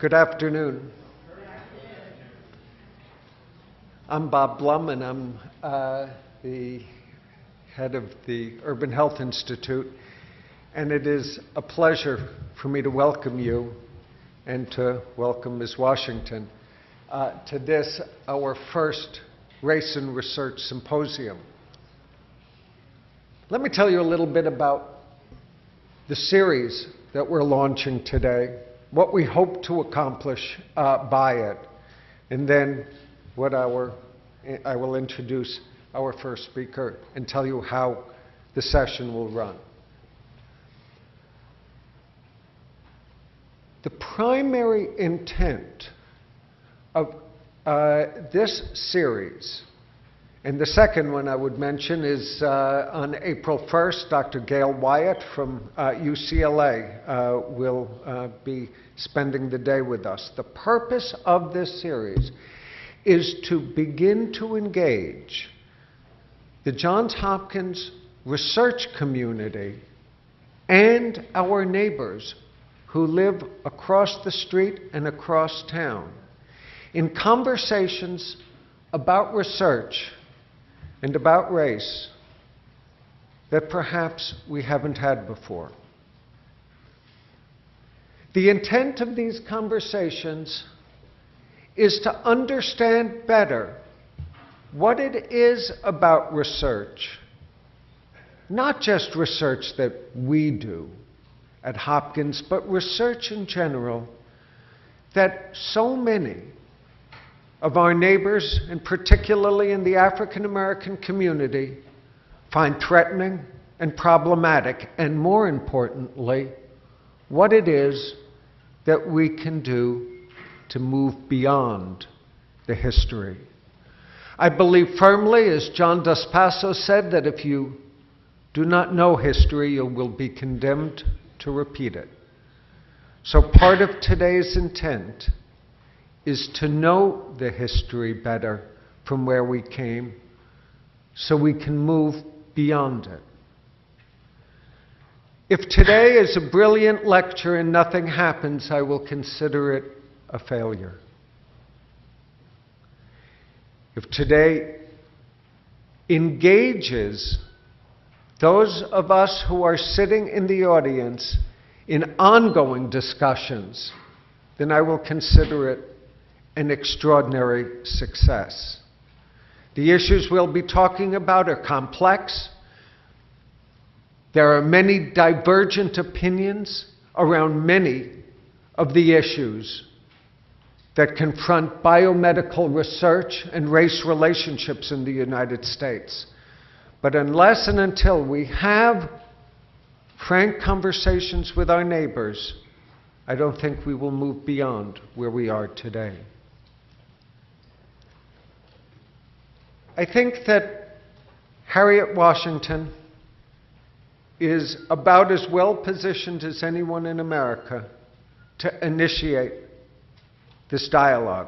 Good afternoon. I'm Bob Blum, and I'm the head of the Urban Health Institute, and it is a pleasure for me to welcome you and to welcome Ms. Washington to this, our first Race and Research Symposium. Let me tell you a little bit about the series that we're launching today, what we hope to accomplish by it, and then I will introduce our first speaker and tell you how the session will run. The primary intent of this series, and the second one I would mention, is on April 1st, Dr. Gail Wyatt from UCLA will be spending the day with us. The purpose of this series is to begin to engage the Johns Hopkins research community and our neighbors who live across the street and across town in conversations about research and about race that perhaps we haven't had before. The intent of these conversations is to understand better what it is about research, not just research that we do at Hopkins, but research in general, that so many of our neighbors, and particularly in the African American community, find threatening and problematic, and more importantly, what it is that we can do to move beyond the history. I believe firmly, as John Dos Passos said, that if you do not know history, you will be condemned to repeat it. So part of today's intent is to know the history better from where we came so we can move beyond it. If today is a brilliant lecture and nothing happens, I will consider it a failure. If today engages those of us who are sitting in the audience in ongoing discussions, then I will consider it an extraordinary success. The issues we'll be talking about are complex. There are many divergent opinions around many of the issues that confront biomedical research and race relationships in the United States. But unless and until we have frank conversations with our neighbors, I don't think we will move beyond where we are today. I think that Harriet Washington is about as well positioned as anyone in America to initiate this dialogue.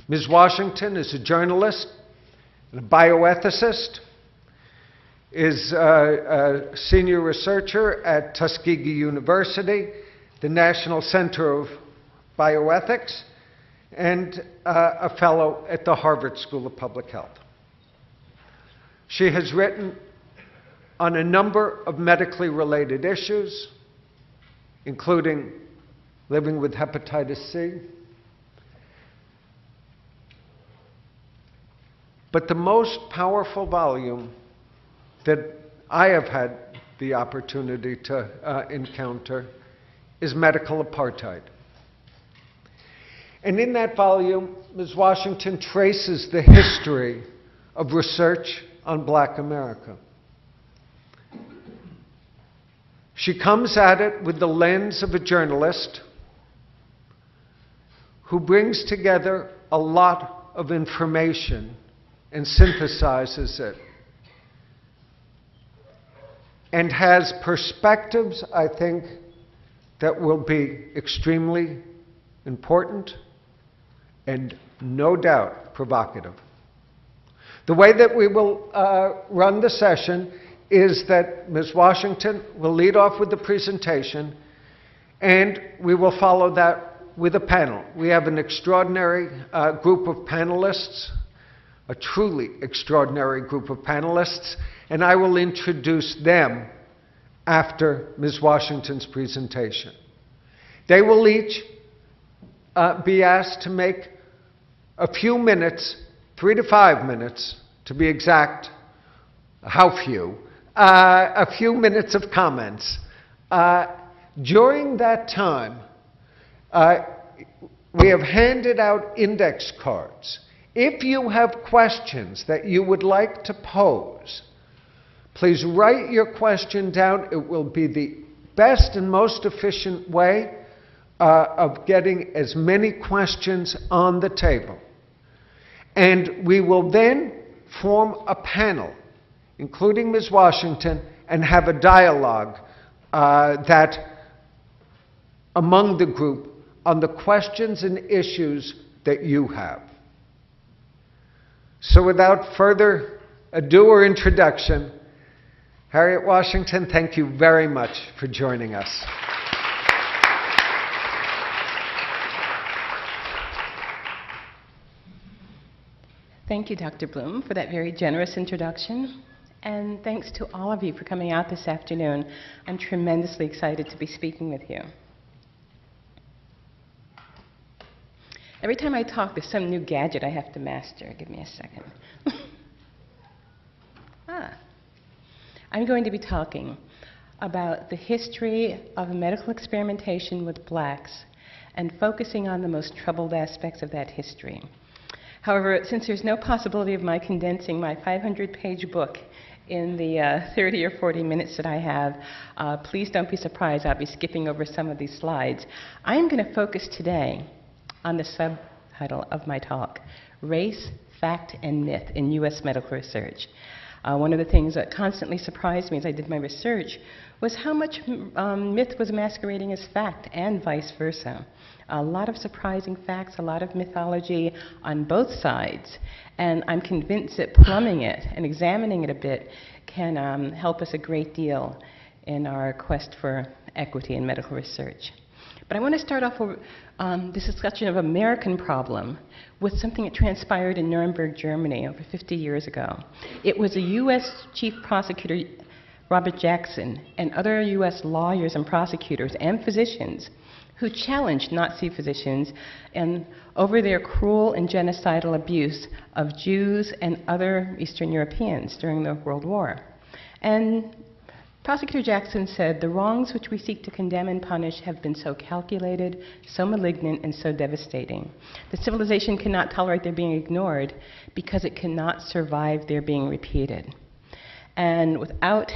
Ms. Washington is a journalist and a bioethicist, is a senior researcher at Tuskegee University, the National Center of Bioethics, and a fellow at the Harvard School of Public Health. She has written on a number of medically related issues, including living with hepatitis C. But the most powerful volume that I have had the opportunity to encounter is Medical Apartheid. And in that volume, Ms. Washington traces the history of research on Black America. She comes at it with the lens of a journalist who brings together a lot of information and synthesizes it, and has perspectives, I think, that will be extremely important and no doubt provocative. The way that we will run the session is that Ms. Washington will lead off with the presentation, and we will follow that with a panel. We have an extraordinary group of panelists, a truly extraordinary group of panelists, and I will introduce them after Ms. Washington's presentation. They will each be asked to make a few minutes, 3 to 5 minutes to be exact, how few, a few minutes of comments. During that time, we have handed out index cards. If you have questions that you would like to pose, please write your question down. It will be the best and most efficient way of getting as many questions on the table. And we will then form a panel, including Ms. Washington, and have a dialogue that among the group on the questions and issues that you have. So without further ado or introduction, Harriet Washington, thank you very much for joining us. Thank you, Dr. Bloom, for that very generous introduction. And thanks to all of you for coming out this afternoon. I'm tremendously excited to be speaking with you. Every time I talk, there's some new gadget I have to master. Give me a second. I'm going to be talking about the history of medical experimentation with blacks and focusing on the most troubled aspects of that history. However, since there's no possibility of my condensing my 500-page book in the 30 or 40 minutes that I have, please don't be surprised. I'll be skipping over some of these slides. I'm going to focus today on the subtitle of my talk, Race, Fact, and Myth in U.S. Medical Research. One of the things that constantly surprised me as I did my research was how much myth was masquerading as fact and vice versa. A lot of surprising facts, a lot of mythology on both sides, and I'm convinced that plumbing it and examining it a bit can help us a great deal in our quest for equity in medical research. But I want to start off with this discussion of American problem with something that transpired in Nuremberg, Germany over 50 years ago. It was a U.S. Chief Prosecutor, Robert Jackson, and other U.S. lawyers and prosecutors and physicians who challenged Nazi physicians over their cruel and genocidal abuse of Jews and other Eastern Europeans during the World War. And Prosecutor Jackson said, "The wrongs which we seek to condemn and punish have been so calculated, so malignant, and so devastating. The civilization cannot tolerate their being ignored because it cannot survive their being repeated." And without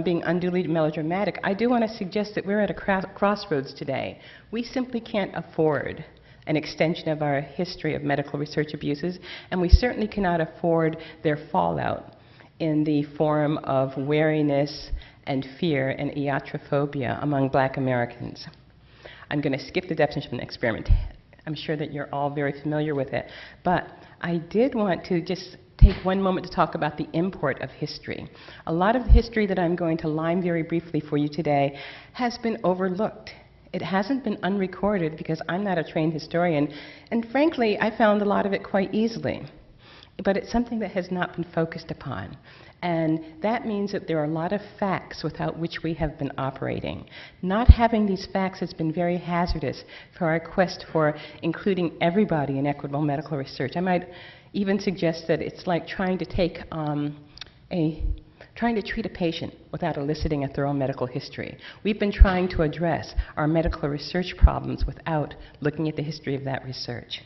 being unduly melodramatic, I do want to suggest that we're at a crossroads today. We simply can't afford an extension of our history of medical research abuses, and we certainly cannot afford their fallout in the form of wariness and fear and iatrophobia among black Americans. I'm going to skip the definition of experiment. I'm sure that you're all very familiar with it, but I did want to just take one moment to talk about the import of history. A lot of the history that I'm going to line very briefly for you today has been overlooked. It hasn't been unrecorded because I'm not a trained historian, and frankly, I found a lot of it quite easily. But it's something that has not been focused upon. And that means that there are a lot of facts without which we have been operating. Not having these facts has been very hazardous for our quest for including everybody in equitable medical research. I might even suggest that it's like trying to treat a patient without eliciting a thorough medical history. We've been trying to address our medical research problems without looking at the history of that research.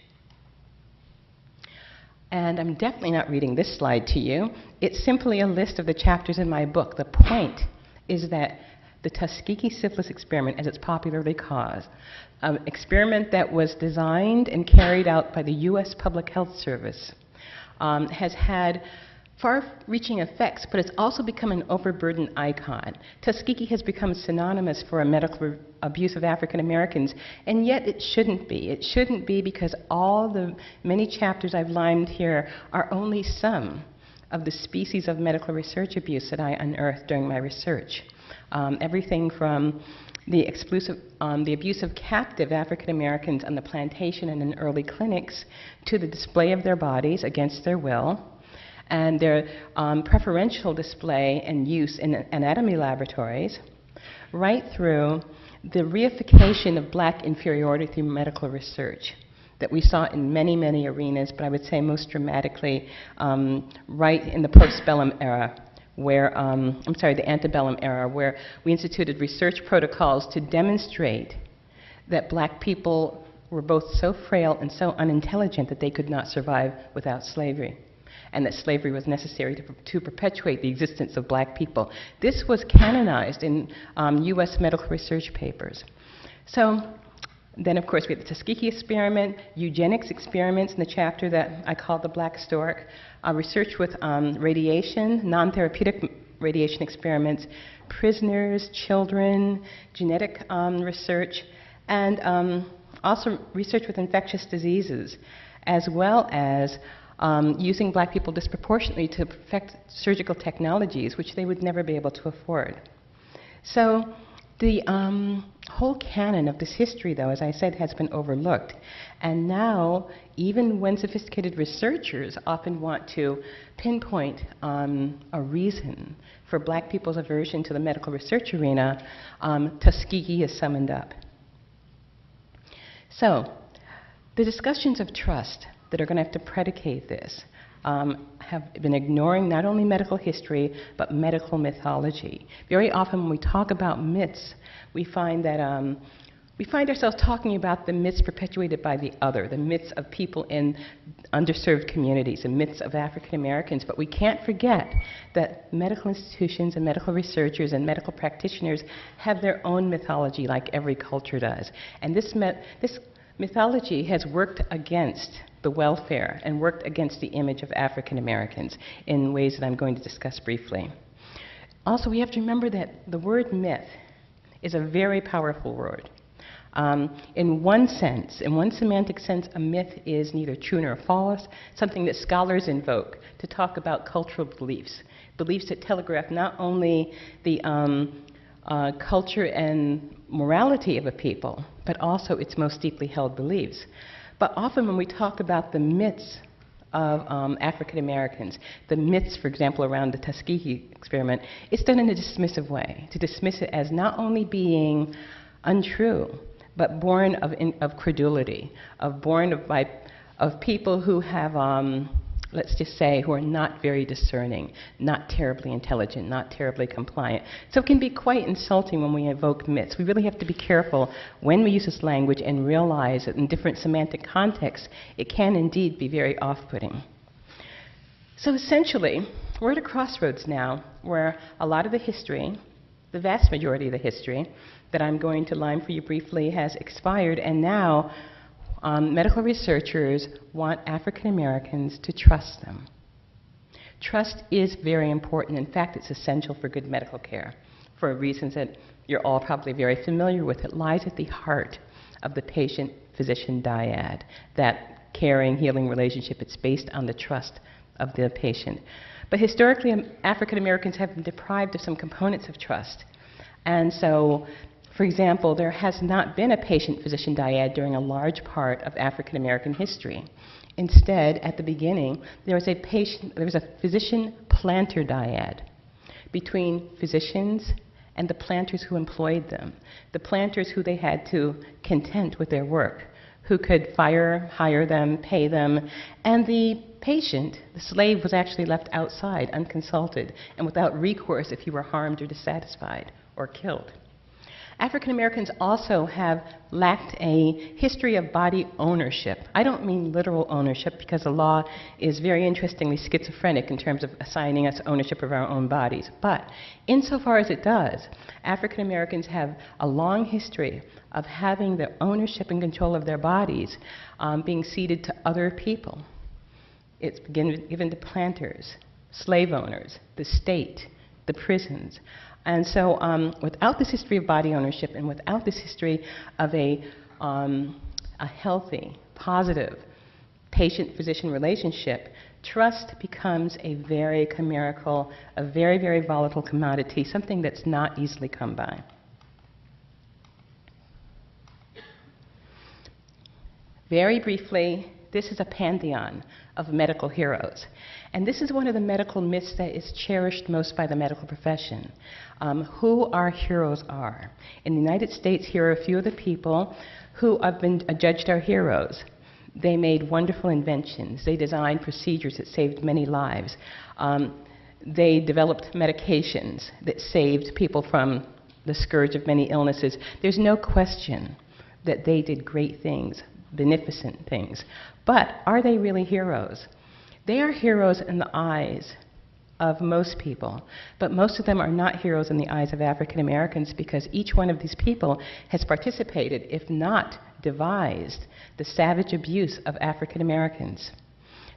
And I'm definitely not reading this slide to you. It's simply a list of the chapters in my book. The point is that the Tuskegee syphilis experiment, as it's popularly called, an experiment that was designed and carried out by the U.S. Public Health Service, has had far-reaching effects, but it's also become an overburdened icon. Tuskegee has become synonymous for a medical abuse of African Americans, and yet it shouldn't be. It shouldn't be because all the many chapters I've lined here are only some of the species of medical research abuse that I unearthed during my research. Everything from the abuse of captive African Americans on the plantation and in early clinics, to the display of their bodies against their will, and their preferential display and use in anatomy laboratories, right through the reification of black inferiority through medical research that we saw in many, many arenas, but I would say most dramatically right in the postbellum era, where, the antebellum era, where we instituted research protocols to demonstrate that black people were both so frail and so unintelligent that they could not survive without slavery, and that slavery was necessary to perpetuate the existence of black people. This was canonized in US medical research papers. So then, of course, we had the Tuskegee experiment, eugenics experiments in the chapter that I called the Black Stork, research with radiation, non-therapeutic radiation experiments, prisoners, children, genetic research, and also research with infectious diseases, as well as using black people disproportionately to perfect surgical technologies, which they would never be able to afford. So the whole canon of this history, though, as I said, has been overlooked. And now, even when sophisticated researchers often want to pinpoint a reason for black people's aversion to the medical research arena, Tuskegee is summoned up. So, the discussions of trust that are going to have to predicate this have been ignoring not only medical history, but medical mythology. Very often when we talk about myths, we find that we find ourselves talking about the myths perpetuated by the other, the myths of people in underserved communities, the myths of African Americans, but we can't forget that medical institutions and medical researchers and medical practitioners have their own mythology like every culture does. And this mythology has worked against the welfare and worked against the image of African Americans in ways that I'm going to discuss briefly. Also, we have to remember that the word myth is a very powerful word. In one sense, in one semantic sense, a myth is neither true nor false, something that scholars invoke to talk about cultural beliefs, beliefs that telegraph not only the culture and morality of a people, but also its most deeply held beliefs. But often when we talk about the myths of African Americans, the myths, for example, around the Tuskegee experiment, it's done in a dismissive way, to dismiss it as not only being untrue, but born of credulity, born of people who have, let's just say, who are not very discerning, not terribly intelligent, not terribly compliant. So it can be quite insulting when we evoke myths. We really have to be careful when we use this language and realize that in different semantic contexts, it can indeed be very off-putting. So essentially, we're at a crossroads now where a lot of the history, the vast majority of the history that I'm going to line for you briefly has expired, and now medical researchers want African Americans to trust them. Trust is very important. In fact, it's essential for good medical care for reasons that you're all probably very familiar with. It lies at the heart of the patient-physician dyad, that caring, healing relationship. It's based on the trust of the patient. But historically, African Americans have been deprived of some components of trust. And so, for example, there has not been a patient-physician dyad during a large part of African American history. Instead, at the beginning, there was a physician-planter dyad between physicians and the planters who employed them, the planters who they had to content with their work, who could hire them, pay them, and the patient, the slave, was actually left outside, unconsulted, and without recourse if he were harmed or dissatisfied or killed. African Americans also have lacked a history of body ownership. I don't mean literal ownership, because the law is very interestingly schizophrenic in terms of assigning us ownership of our own bodies. But insofar as it does, African Americans have a long history of having the ownership and control of their bodies being ceded to other people. It's given to planters, slave owners, the state, the prisons. And so without this history of body ownership and without this history of a healthy, positive patient-physician relationship, trust becomes a very chimerical, a very, very volatile commodity, something that's not easily come by. Very briefly, this is a pantheon of medical heroes. And this is one of the medical myths that is cherished most by the medical profession, who our heroes are. In the United States, here are a few of the people who have been adjudged our heroes. They made wonderful inventions. They designed procedures that saved many lives. They developed medications that saved people from the scourge of many illnesses. There's no question that they did great things, beneficent things. But are they really heroes? They are heroes in the eyes of most people, but most of them are not heroes in the eyes of African Americans, because each one of these people has participated, if not devised, the savage abuse of African Americans.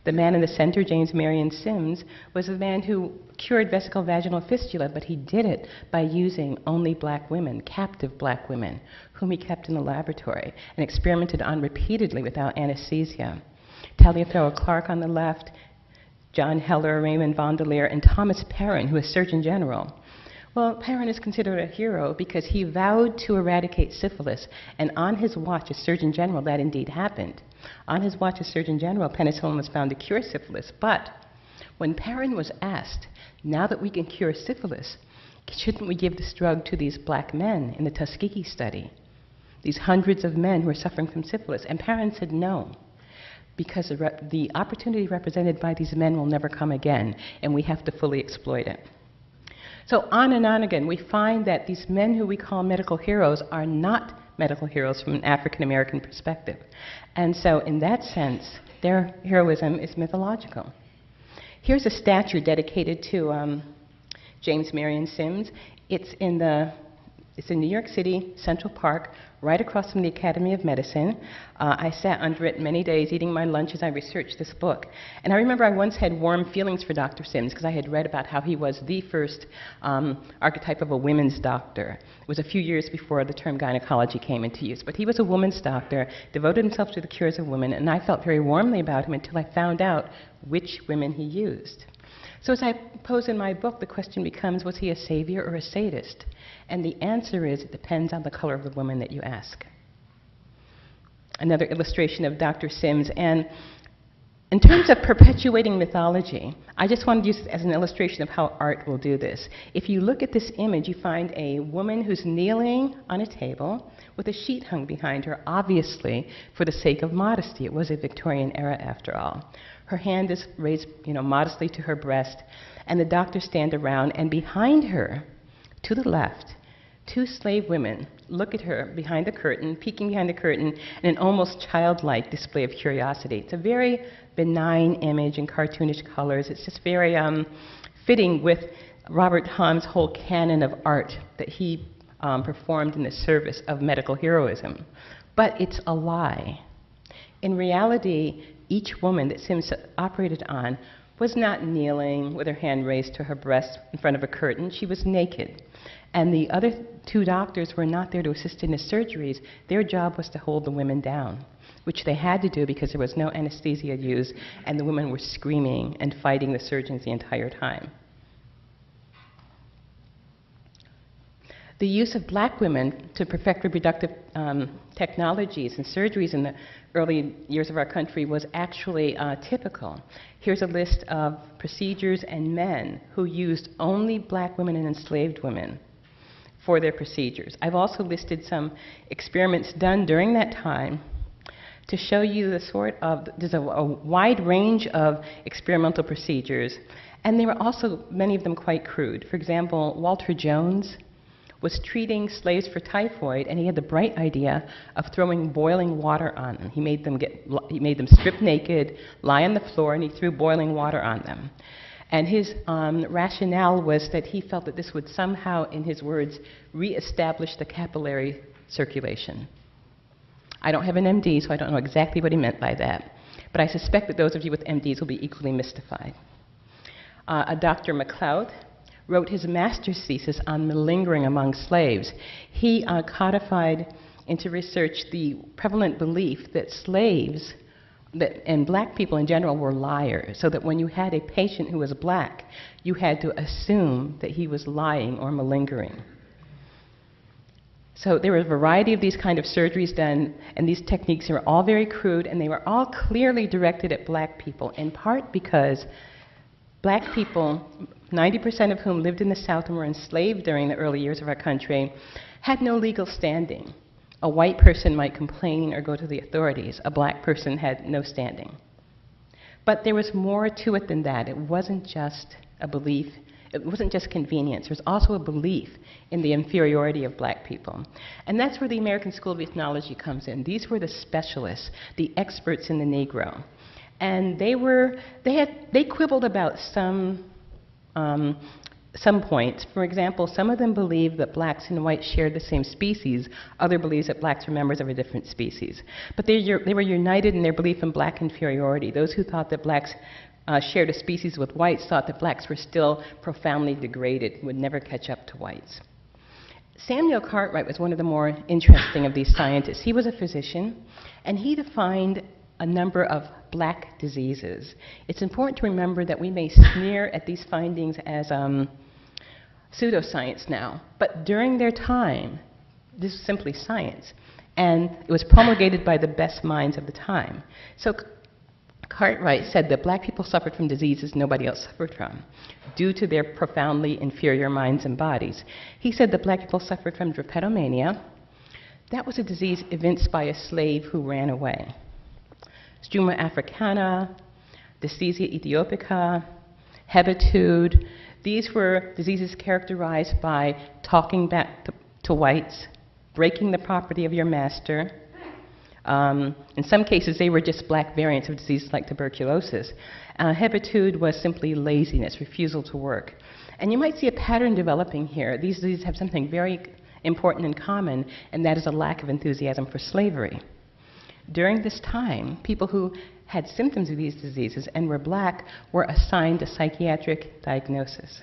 The man in the center, James Marion Sims, was a man who cured vesicovaginal fistula, but he did it by using only black women, captive black women, whom he kept in the laboratory and experimented on repeatedly without anesthesia. Taliaferro Clark on the left, John Heller, Raymond Vandelier, and Thomas Perrin, who is Surgeon General. Well, Perrin is considered a hero because he vowed to eradicate syphilis, and on his watch as Surgeon General, that indeed happened. On his watch as Surgeon General, penicillin was found to cure syphilis, but when Perrin was asked, now that we can cure syphilis, shouldn't we give this drug to these black men in the Tuskegee study, these hundreds of men who are suffering from syphilis? And Perrin said no, because the opportunity represented by these men will never come again, and we have to fully exploit it. So on and on again, we find that these men who we call medical heroes are not medical heroes from an African American perspective. And so in that sense, their heroism is mythological. Here's a statue dedicated to James Marion Sims. It's in New York City, Central Park, right across from the Academy of Medicine. I sat under it many days eating my lunch as I researched this book. And I remember I once had warm feelings for Dr. Sims because I had read about how he was the first archetype of a women's doctor. It was a few years before the term gynecology came into use. But he was a woman's doctor, devoted himself to the cures of women, and I felt very warmly about him until I found out which women he used. So as I pose in my book, the question becomes, was he a savior or a sadist? And the answer is, it depends on the color of the woman that you ask. Another illustration of Dr. Sims. And in terms of perpetuating mythology, I just want to use it as an illustration of how art will do this. If you look at this image, you find a woman who's kneeling on a table with a sheet hung behind her, obviously for the sake of modesty. It was a Victorian era, after all. Her hand is raised, modestly to her breast, and the doctors stand around, and behind her, to the left, two slave women look at her behind the curtain, peeking behind the curtain, in an almost childlike display of curiosity. It's a very benign image in cartoonish colors. It's just very fitting with Robert Hahn's whole canon of art that he performed in the service of medical heroism. But it's a lie. In reality, each woman that Sims operated on was not kneeling with her hand raised to her breast in front of a curtain. She was naked. And the other two doctors were not there to assist in the surgeries. Their job was to hold the women down, which they had to do because there was no anesthesia used, and the women were screaming and fighting the surgeons the entire time. The use of black women to perfect reproductive technologies and surgeries in the early years of our country was actually typical. Here's a list of procedures and men who used only black women and enslaved women for their procedures. I've also listed some experiments done during that time to show you there's a wide range of experimental procedures, and they were also, many of them, quite crude. For example, Walter Jones was treating slaves for typhoid, and he had the bright idea of throwing boiling water on them. He made them strip naked, lie on the floor, and he threw boiling water on them. And his rationale was that he felt that this would somehow, in his words, reestablish the capillary circulation. I don't have an MD, so I don't know exactly what he meant by that. But I suspect that those of you with MDs will be equally mystified. A Dr. McLeod wrote his master's thesis on malingering among slaves. He codified into research the prevalent belief that slaves and black people in general were liars, so that when you had a patient who was black, you had to assume that he was lying or malingering. So there were a variety of these kind of surgeries done, and these techniques were all very crude, and they were all clearly directed at black people, in part because black people, 90% of whom lived in the South and were enslaved during the early years of our country, had no legal standing. A white person might complain or go to the authorities. A black person had no standing. But there was more to it than that. It wasn't just a belief. It wasn't just convenience. There was also a belief in the inferiority of black people. And that's where the American School of Ethnology comes in. These were the specialists, the experts in the Negro. And they quibbled about some points. For example, some of them believed that blacks and whites shared the same species. Others believed that blacks were members of a different species. But they were united in their belief in black inferiority. Those who thought that blacks shared a species with whites thought that blacks were still profoundly degraded, would never catch up to whites. Samuel Cartwright was one of the more interesting of these scientists. He was a physician, and he defined a number of black diseases. It's important to remember that we may sneer at these findings as pseudoscience now, but during their time, this was simply science, and it was promulgated by the best minds of the time. So Cartwright said that black people suffered from diseases nobody else suffered from, due to their profoundly inferior minds and bodies. He said that black people suffered from drapetomania. That was a disease evinced by a slave who ran away. Struma africana, Dysphasia ethiopica, hebitude. These were diseases characterized by talking back to whites, breaking the property of your master. In some cases, they were just black variants of diseases like tuberculosis. Hebitude was simply laziness, refusal to work. And you might see a pattern developing here. These diseases have something very important in common, and that is a lack of enthusiasm for slavery. During this time, people who had symptoms of these diseases and were black were assigned a psychiatric diagnosis.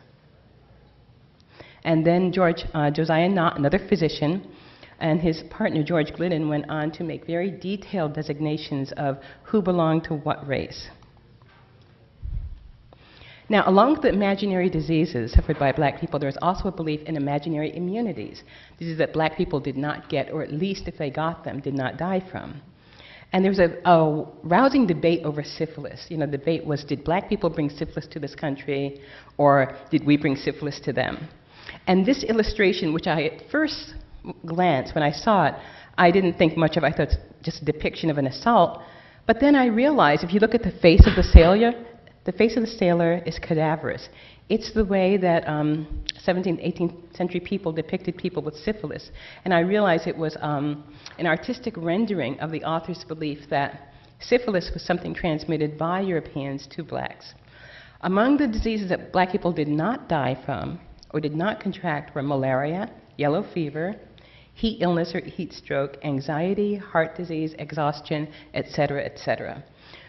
And then Josiah Knott, another physician, and his partner, George Glidden, went on to make very detailed designations of who belonged to what race. Now, along with the imaginary diseases suffered by black people, there was also a belief in imaginary immunities, diseases that black people did not get, or at least if they got them, did not die from. And there was a rousing debate over syphilis. You know, the debate was, did black people bring syphilis to this country, or did we bring syphilis to them? And this illustration, which I at first glance, when I saw it, I didn't think much of it. I thought it's just a depiction of an assault. But then I realized, if you look at the face of the sailor is cadaverous. It's the way that 17th, 18th century people depicted people with syphilis. And I realized it was an artistic rendering of the author's belief that syphilis was something transmitted by Europeans to blacks. Among the diseases that black people did not die from or did not contract were malaria, yellow fever, heat illness or heat stroke, anxiety, heart disease, exhaustion, etc., etc.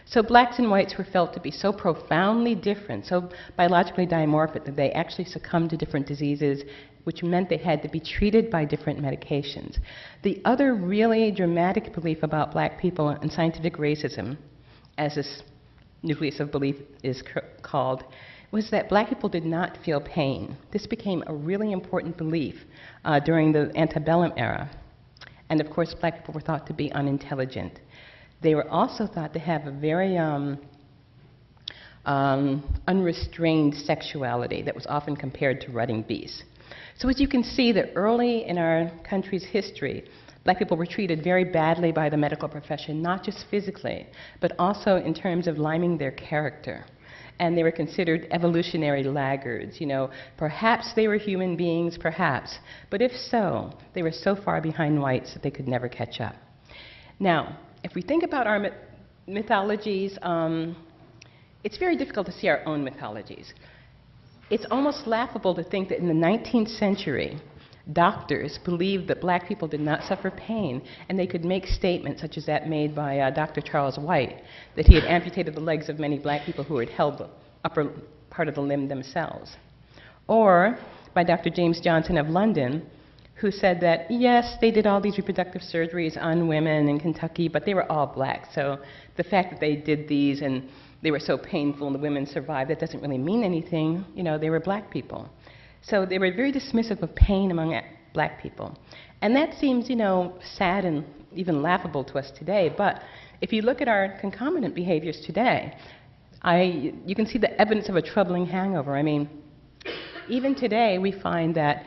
So blacks and whites were felt to be so profoundly different, so biologically dimorphic, that they actually succumbed to different diseases, which meant they had to be treated by different medications. The other really dramatic belief about black people and scientific racism, as this nucleus of belief is called, was that black people did not feel pain. This became a really important belief during the antebellum era. And of course, black people were thought to be unintelligent. They were also thought to have a very unrestrained sexuality that was often compared to rutting beasts. So as you can see, that early in our country's history, black people were treated very badly by the medical profession, not just physically, but also in terms of liming their character. And they were considered evolutionary laggards. You know, perhaps they were human beings, perhaps. But if so, they were so far behind whites that they could never catch up. Now, if we think about our mythologies, it's very difficult to see our own mythologies. It's almost laughable to think that in the 19th century, doctors believed that black people did not suffer pain, and they could make statements such as that made by Dr. Charles White, that he had amputated the legs of many black people who had held the upper part of the limb themselves. Or by Dr. James Johnson of London, who said that, yes, they did all these reproductive surgeries on women in Kentucky, but they were all black. So the fact that they did these and they were so painful and the women survived, that doesn't really mean anything. You know, they were black people. So they were very dismissive of pain among black people. And that seems, you know, sad and even laughable to us today, but if you look at our concomitant behaviors today, you can see the evidence of a troubling hangover. I mean, even today we find that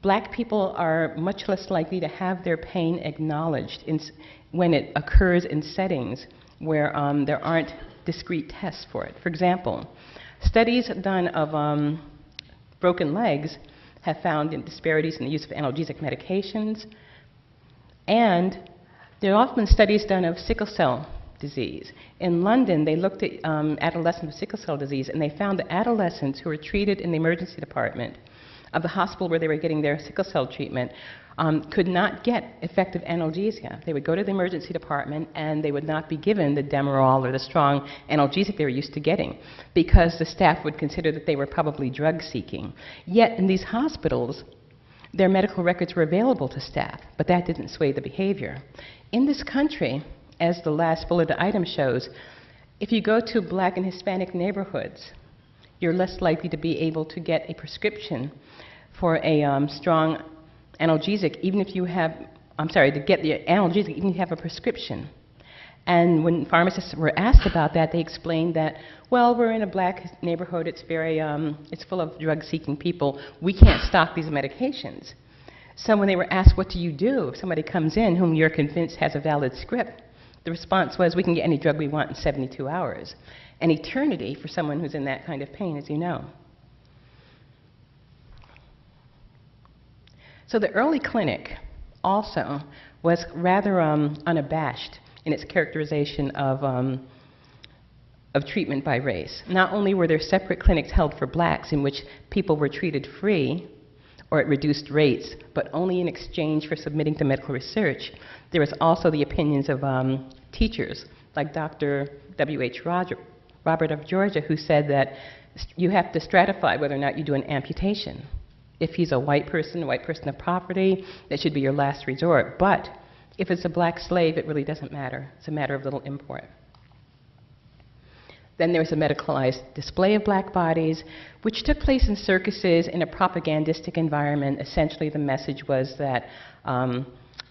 black people are much less likely to have their pain acknowledged when it occurs in settings where there aren't discrete tests for it. For example, studies done of broken legs have found disparities in the use of analgesic medications, and there are often studies done of sickle cell disease. In London, they looked at adolescents with sickle cell disease, and they found that adolescents who were treated in the emergency department of the hospital where they were getting their sickle cell treatment could not get effective analgesia. They would go to the emergency department and they would not be given the Demerol or the strong analgesic they were used to getting because the staff would consider that they were probably drug seeking. Yet in these hospitals, their medical records were available to staff, but that didn't sway the behavior. In this country, as the last bulleted item shows, if you go to black and Hispanic neighborhoods, you're less likely to be able to get a prescription for a strong analgesic, even if you have, to get the analgesic, even if you have a prescription. And when pharmacists were asked about that, they explained that, well, we're in a black neighborhood, it's it's full of drug-seeking people, we can't stock these medications. So when they were asked, what do you do if somebody comes in whom you're convinced has a valid script, the response was, we can get any drug we want in 72 hours. An eternity for someone who's in that kind of pain, as you know. So the early clinic also was rather unabashed in its characterization of treatment by race. Not only were there separate clinics held for blacks in which people were treated free or at reduced rates, but only in exchange for submitting to medical research, there was also the opinions of teachers, like Dr. W.H. Robert of Georgia, who said that you have to stratify whether or not you do an amputation. If he's a white person of property, that should be your last resort. But if it's a black slave, it really doesn't matter. It's a matter of little import. Then there was a medicalized display of black bodies, which took place in circuses in a propagandistic environment. Essentially, the message was that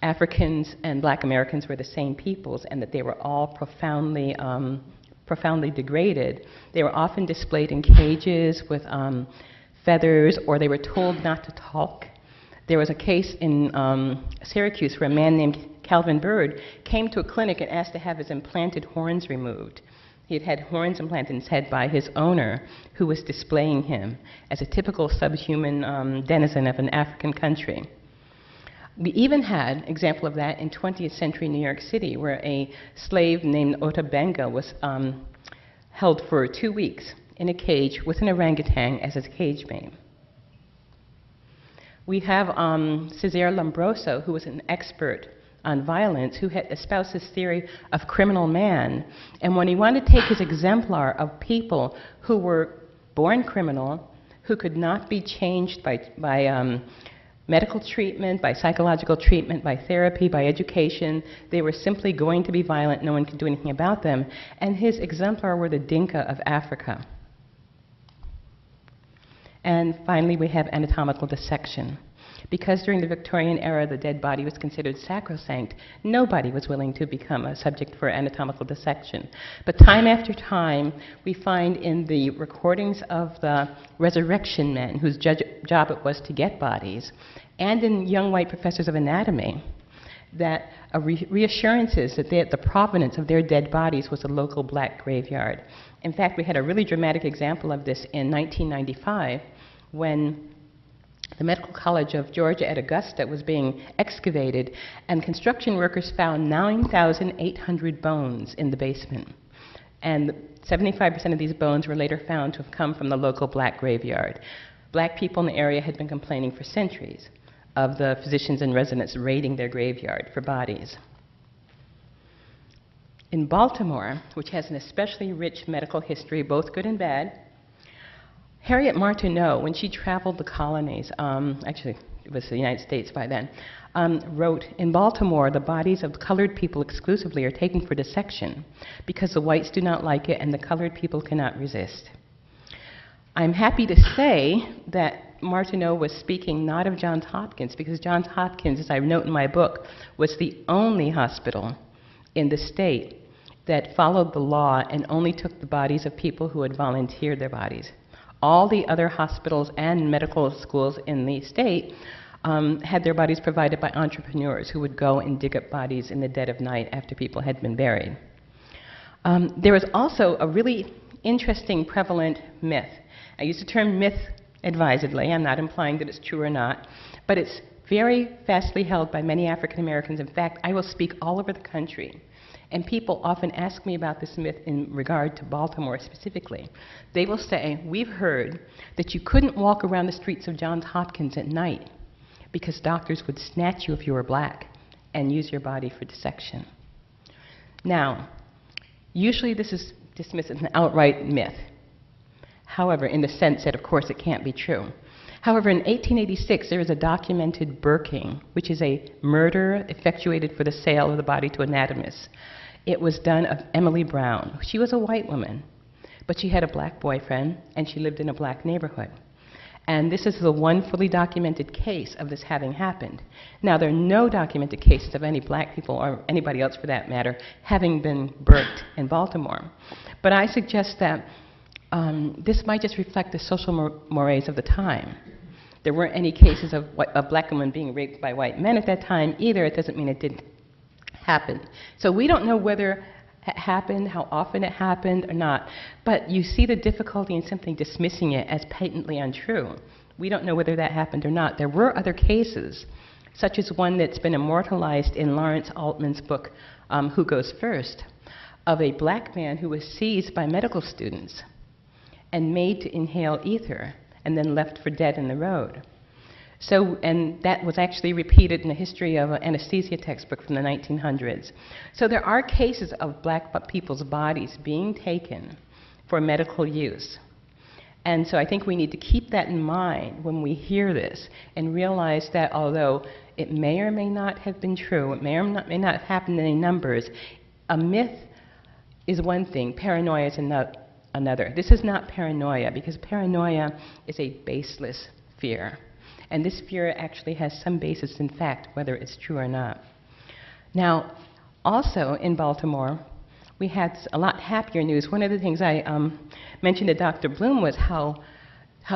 Africans and black Americans were the same peoples and that they were all profoundly degraded. They were often displayed in cages with feathers, or they were told not to talk. There was a case in Syracuse where a man named Calvin Bird came to a clinic and asked to have his implanted horns removed. He had had horns implanted in his head by his owner, who was displaying him as a typical subhuman denizen of an African country. We even had an example of that in 20th century New York City, where a slave named Ota Benga was held for 2 weeks in a cage with an orangutan as his cage mate. We have Cesare Lombroso, who was an expert on violence, who had espoused this theory of criminal man. And when he wanted to take his exemplar of people who were born criminal, who could not be changed by medical treatment, by psychological treatment, by therapy, by education, they were simply going to be violent, no one could do anything about them. And his exemplar were the Dinka of Africa. And finally, we have anatomical dissection. Because during the Victorian era, the dead body was considered sacrosanct, nobody was willing to become a subject for anatomical dissection. But time after time, we find in the recordings of the resurrection men, whose job it was to get bodies, and in young white professors of anatomy, that reassurances that the provenance of their dead bodies was a local black graveyard. In fact, we had a really dramatic example of this in 1995, when the Medical College of Georgia at Augusta was being excavated, and construction workers found 9,800 bones in the basement. And 75% of these bones were later found to have come from the local black graveyard. Black people in the area had been complaining for centuries of the physicians and residents raiding their graveyard for bodies. In Baltimore, which has an especially rich medical history, both good and bad, Harriet Martineau, when she traveled the colonies, actually it was the United States by then, wrote, in Baltimore, the bodies of colored people exclusively are taken for dissection because the whites do not like it and the colored people cannot resist. I'm happy to say that Martineau was speaking not of Johns Hopkins, because Johns Hopkins, as I note in my book, was the only hospital in the state that followed the law and only took the bodies of people who had volunteered their bodies. All the other hospitals and medical schools in the state had their bodies provided by entrepreneurs who would go and dig up bodies in the dead of night after people had been buried. There was also a really interesting prevalent myth. I use the term myth advisedly. I'm not implying that it's true or not, but it's very fastly held by many African Americans. In fact, I will speak all over the country, and people often ask me about this myth in regard to Baltimore specifically. They will say, we've heard that you couldn't walk around the streets of Johns Hopkins at night because doctors would snatch you if you were black and use your body for dissection. Now, usually this is dismissed as an outright myth. However, in the sense that, of course, it can't be true. However, in 1886, there is a documented burking, which is a murder effectuated for the sale of the body to anatomists. It was done of Emily Brown. She was a white woman, but she had a black boyfriend, and she lived in a black neighborhood. And this is the one fully documented case of this having happened. Now, there are no documented cases of any black people, or anybody else for that matter, having been burnt in Baltimore. But I suggest that this might just reflect the social mores of the time. There weren't any cases of black women being raped by white men at that time either. It doesn't mean it didn't happen. So we don't know whether it happened, how often it happened or not. But you see the difficulty in simply dismissing it as patently untrue. We don't know whether that happened or not. There were other cases, such as one that's been immortalized in Lawrence Altman's book, Who Goes First, of a black man who was seized by medical students and made to inhale ether and then left for dead in the road. So, and that was actually repeated in the history of an anesthesia textbook from the 1900s. So there are cases of black people's bodies being taken for medical use. And so I think we need to keep that in mind when we hear this and realize that although it may or may not have been true, it may or may not have happened in any numbers, a myth is one thing, paranoia is another. This is not paranoia, because paranoia is a baseless fear. And this fear actually has some basis in fact, whether it's true or not. Now, also in Baltimore, we had a lot happier news. One of the things I mentioned to Dr. Bloom was how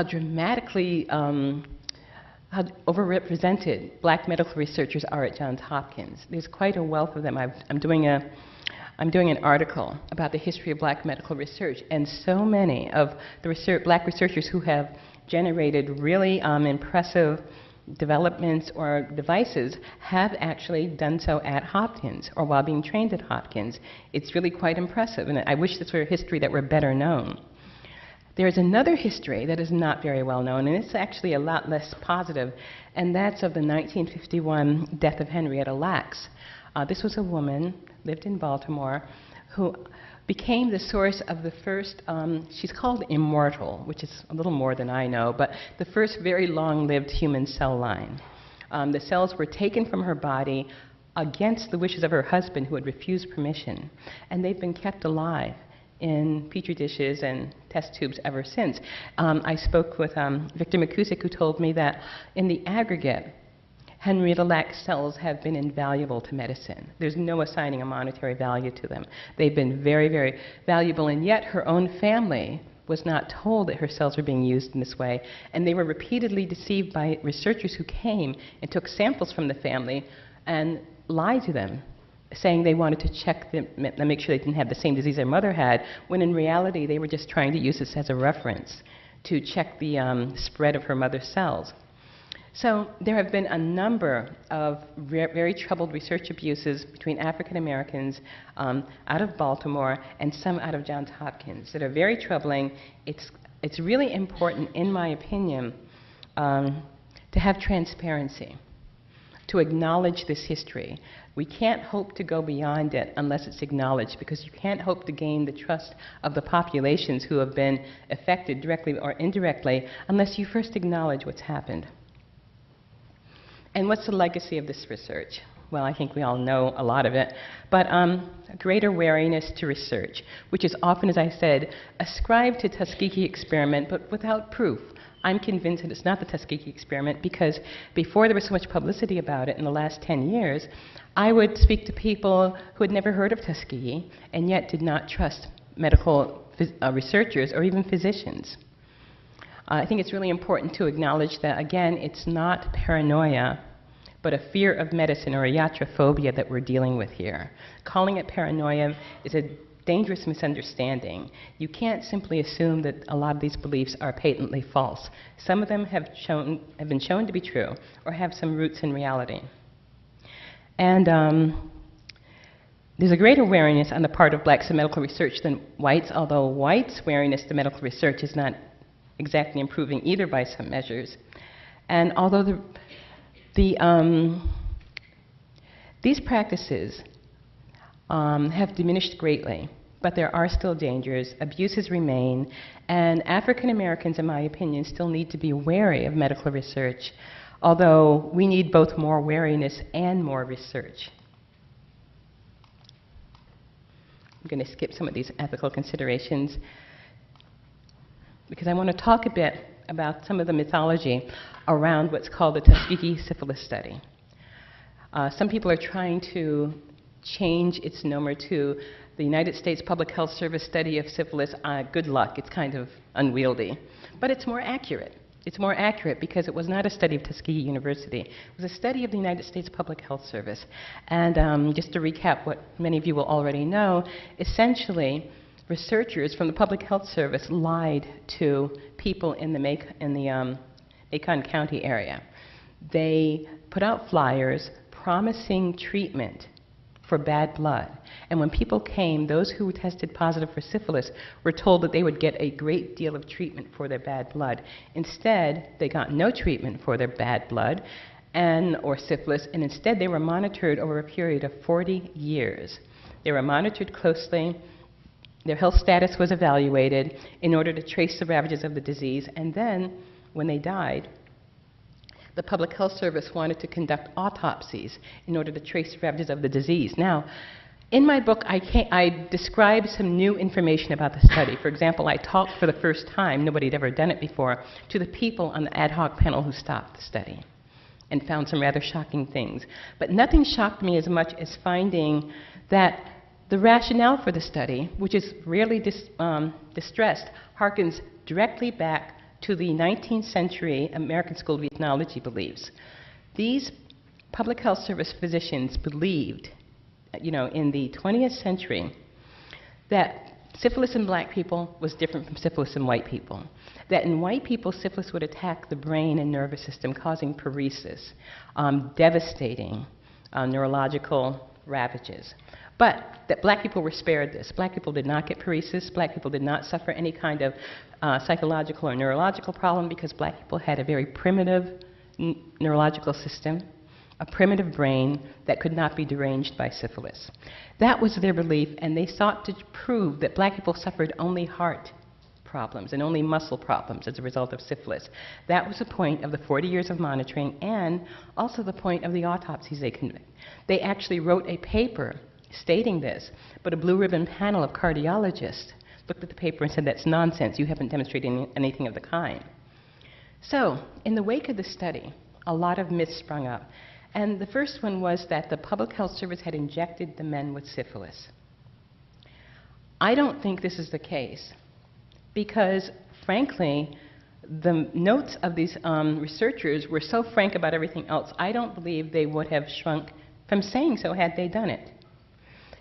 dramatically how overrepresented black medical researchers are at Johns Hopkins. There's quite a wealth of them. I'm doing an article about the history of black medical research, and so many of the black researchers who have generated really impressive developments or devices have actually done so at Hopkins or while being trained at Hopkins. It's really quite impressive, and I wish this were a history that were better known. There's another history that is not very well known, and it's actually a lot less positive, and that's of the 1951 death of Henrietta Lacks. This was a woman, lived in Baltimore, who became the source of the first, she's called immortal, which is a little more than I know, but the first very long-lived human cell line. The cells were taken from her body against the wishes of her husband, who had refused permission, and they've been kept alive in petri dishes and test tubes ever since. I spoke with Victor McCusick, who told me that in the aggregate, Henrietta Lacks cells have been invaluable to medicine. There's no assigning a monetary value to them. They've been very, very valuable, and yet her own family was not told that her cells were being used in this way, and they were repeatedly deceived by researchers who came and took samples from the family and lied to them, saying they wanted to check them and make sure they didn't have the same disease their mother had, when in reality they were just trying to use this as a reference to check the spread of her mother's cells. So there have been a number of very troubled research abuses between African Americans out of Baltimore and some out of Johns Hopkins that are very troubling. It's really important, in my opinion, to have transparency, to acknowledge this history. We can't hope to go beyond it unless it's acknowledged, because you can't hope to gain the trust of the populations who have been affected directly or indirectly unless you first acknowledge what's happened. And what's the legacy of this research? Well, I think we all know a lot of it, but a greater wariness to research, which is often, as I said, ascribed to Tuskegee experiment, but without proof. I'm convinced that it's not the Tuskegee experiment because before there was so much publicity about it in the last 10 years, I would speak to people who had never heard of Tuskegee and yet did not trust medical researchers or even physicians. I think it's really important to acknowledge that, again, it's not paranoia, but a fear of medicine or a iatrophobia that we're dealing with here. Calling it paranoia is a dangerous misunderstanding. You can't simply assume that a lot of these beliefs are patently false. Some of them have been shown to be true or have some roots in reality. And there's a greater wariness on the part of blacks in medical research than whites, although whites' wariness to medical research is not exactly improving either by some measures. And although these practices have diminished greatly, but there are still dangers, abuses remain, and African Americans, in my opinion, still need to be wary of medical research, although we need both more wariness and more research. I'm going to skip some of these ethical considerations because I want to talk a bit about some of the mythology around what's called the Tuskegee syphilis study. Some people are trying to change its number to the United States Public Health Service study of syphilis. Good luck, it's kind of unwieldy. But it's more accurate. It's more accurate because it was not a study of Tuskegee University. It was a study of the United States Public Health Service. And just to recap what many of you will already know, essentially, researchers from the Public Health Service lied to people in the Macon County area. They put out flyers promising treatment for bad blood. And when people came, those who tested positive for syphilis were told that they would get a great deal of treatment for their bad blood. Instead, they got no treatment for their bad blood or syphilis, and instead they were monitored over a period of 40 years. They were monitored closely. Their health status was evaluated in order to trace the ravages of the disease, and then, when they died, the Public Health Service wanted to conduct autopsies in order to trace the ravages of the disease. Now, in my book, I describe some new information about the study. For example, I talked for the first time, nobody had ever done it before, to the people on the ad hoc panel who stopped the study and found some rather shocking things. But nothing shocked me as much as finding that the rationale for the study, which is rarely distressed, harkens directly back to the 19th century American School of Ethnology beliefs. These Public Health Service physicians believed, in the 20th century, that syphilis in black people was different from syphilis in white people. That in white people, syphilis would attack the brain and nervous system, causing paresis, devastating neurological ravages. But that black people were spared this. Black people did not get paresis. Black people did not suffer any kind of psychological or neurological problem because black people had a very primitive neurological system, a primitive brain that could not be deranged by syphilis. That was their belief, and they sought to prove that black people suffered only heart problems and only muscle problems as a result of syphilis. That was the point of the 40 years of monitoring and also the point of the autopsies they conducted. They actually wrote a paper stating this, but a blue ribbon panel of cardiologists looked at the paper and said, that's nonsense, you haven't demonstrated anything of the kind. So, in the wake of the study, a lot of myths sprung up. And the first one was that the Public Health Service had injected the men with syphilis. I don't think this is the case because, frankly, the notes of these researchers were so frank about everything else, I don't believe they would have shrunk from saying so had they done it.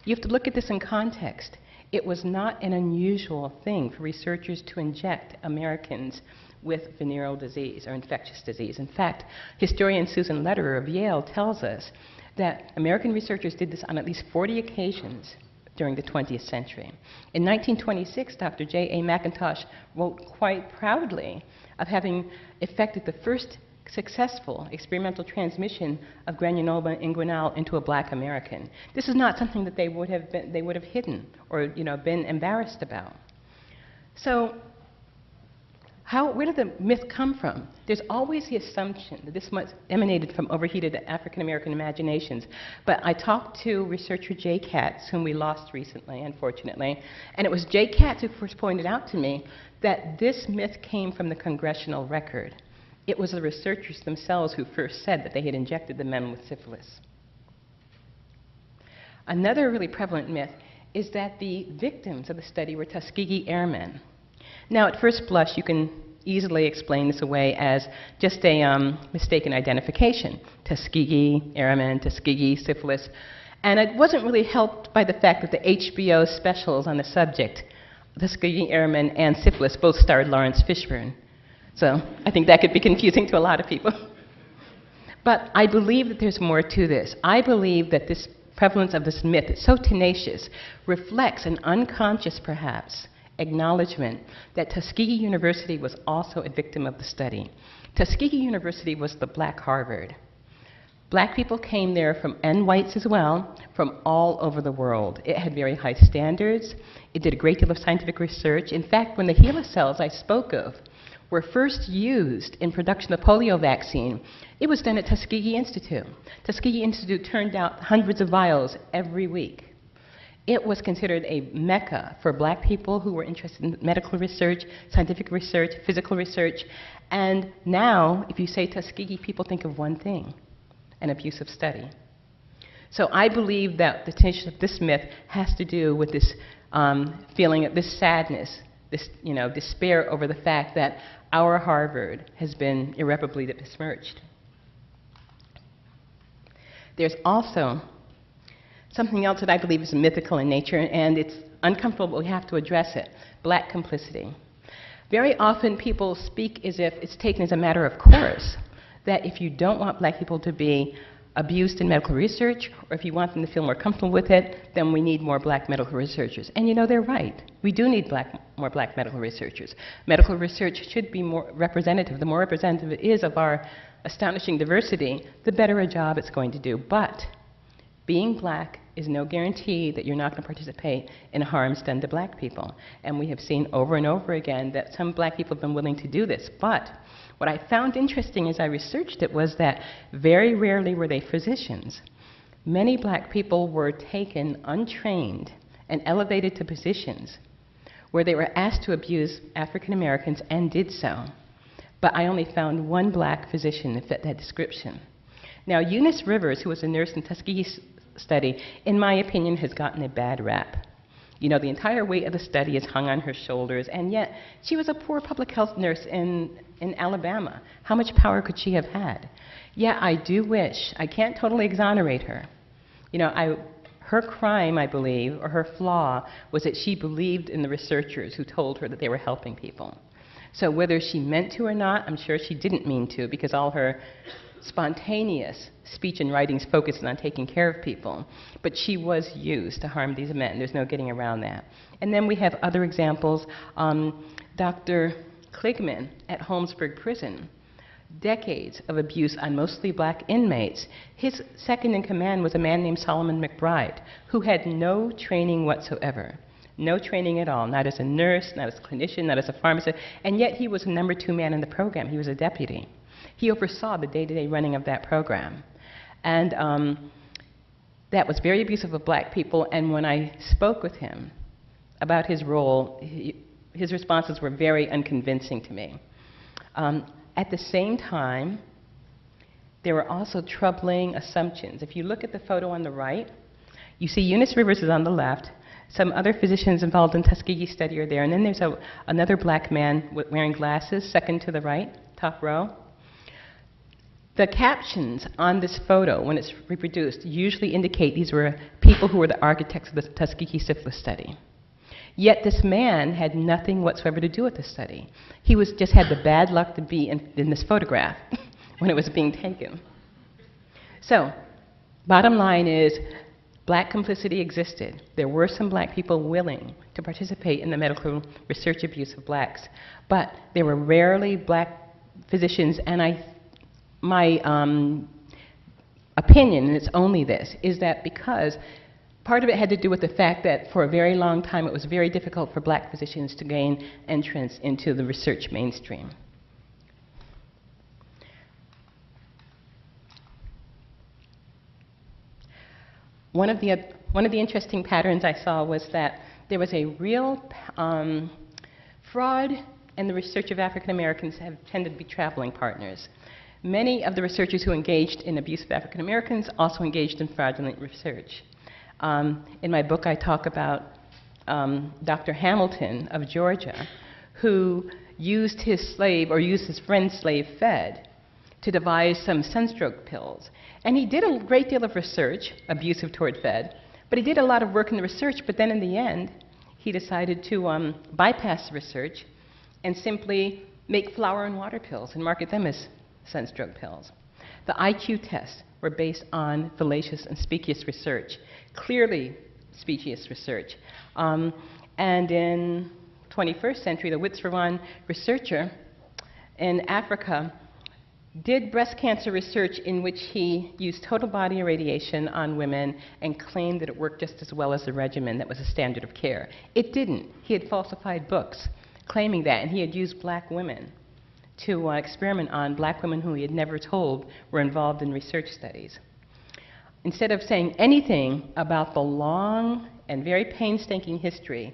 You have to look at this in context. It was not an unusual thing for researchers to inject Americans with venereal disease or infectious disease. In fact, historian Susan Lederer of Yale tells us that American researchers did this on at least 40 occasions during the 20th century. In 1926, Dr. J.A. McIntosh wrote quite proudly of having effected the first successful experimental transmission of granuloma inguinal into a black American. This is not something that they would have hidden or been embarrassed about. So Where did the myth come from? There's always the assumption that this must emanated from overheated African American imaginations. But I talked to researcher Jay Katz, whom we lost recently, unfortunately, and it was Jay Katz who first pointed out to me that this myth came from the congressional record. It was the researchers themselves who first said that they had injected the men with syphilis. Another really prevalent myth is that the victims of the study were Tuskegee Airmen. Now, at first blush, you can easily explain this away as just a mistaken identification. Tuskegee Airmen, Tuskegee syphilis. And it wasn't really helped by the fact that the HBO specials on the subject, Tuskegee Airmen and syphilis, both starred Lawrence Fishburne. So I think that could be confusing to a lot of people. But I believe that there's more to this. I believe that this prevalence of this myth, that's so tenacious, reflects an unconscious, perhaps, acknowledgement that Tuskegee University was also a victim of the study. Tuskegee University was the black Harvard. Black people came there from, and whites as well, from all over the world. It had very high standards. It did a great deal of scientific research. In fact, when the HeLa cells I spoke of were first used in production of polio vaccine, it was done at Tuskegee Institute. Tuskegee Institute turned out hundreds of vials every week. It was considered a mecca for black people who were interested in medical research, scientific research, physical research. And now, if you say Tuskegee, people think of one thing: an abusive study. So I believe that the tension of this myth has to do with this feeling of this sadness, this despair over the fact that our Harvard has been irreparably besmirched. There's also something else that I believe is mythical in nature, and it's uncomfortable, but we have to address it: black complicity. Very often people speak as if it's taken as a matter of course, that if you don't want black people to be abused in medical research, or if you want them to feel more comfortable with it, then we need more black medical researchers. And they're right. We do need more black medical researchers. Medical research should be more representative. The more representative it is of our astonishing diversity, the better a job it's going to do. But being black is no guarantee that you're not going to participate in harms done to black people. And we have seen over and over again that some black people have been willing to do this. But what I found interesting as I researched it was that very rarely were they physicians. Many black people were taken untrained and elevated to positions where they were asked to abuse African Americans and did so. But I only found one black physician that fit that description. Now, Eunice Rivers, who was a nurse in Tuskegee study, in my opinion, has gotten a bad rap. The entire weight of the study is hung on her shoulders, and yet she was a poor public health nurse in Alabama. How much power could she have had? Yeah, I do wish. I can't totally exonerate her. Her crime, I believe, or her flaw, was that she believed in the researchers who told her that they were helping people. So whether she meant to or not, I'm sure she didn't mean to, because all her spontaneous speech and writings focused on taking care of people. But she was used to harm these men. There's no getting around that. And then we have other examples. Dr. Kligman at Holmesburg Prison, decades of abuse on mostly black inmates. His second in command was a man named Solomon McBride, who had no training whatsoever. No training at all, not as a nurse, not as a clinician, not as a pharmacist, and yet he was the number 2 man in the program. He was a deputy. He oversaw the day-to-day running of that program. And that was very abusive of black people, and when I spoke with him about his role, his responses were very unconvincing to me. At the same time, there were also troubling assumptions. If you look at the photo on the right, you see Eunice Rivers is on the left. Some other physicians involved in Tuskegee study are there, and then there's another black man wearing glasses, second to the right, top row. The captions on this photo, when it's reproduced, usually indicate these were people who were the architects of the Tuskegee syphilis study. Yet this man had nothing whatsoever to do with the study. He just had the bad luck to be in this photograph when it was being taken. So, bottom line is, black complicity existed. There were some black people willing to participate in the medical research abuse of blacks, but there were rarely black physicians, and my opinion, and it's only this, is that because Part of it had to do with the fact that for a very long time it was very difficult for black physicians to gain entrance into the research mainstream. One of the interesting patterns I saw was that there was a real fraud, and the research of African Americans have tended to be traveling partners. Many of the researchers who engaged in abuse of African Americans also engaged in fraudulent research. In my book, I talk about Dr. Hamilton of Georgia, who used his slave, or used his friend's slave fed, to devise some sunstroke pills. And he did a great deal of research, abusive toward fed, but he did a lot of work in the research, but then in the end, he decided to bypass the research and simply make flour and water pills and market them as sunstroke pills. The IQ tests were based on fallacious and specious research, clearly specious research. And in 21st century, the Witzerwan researcher in Africa did breast cancer research in which he used total body irradiation on women and claimed that it worked just as well as the regimen that was a standard of care. It didn't. He had falsified books claiming that, and he had used black women to experiment on black women who he had never told were involved in research studies. Instead of saying anything about the long and very painstaking history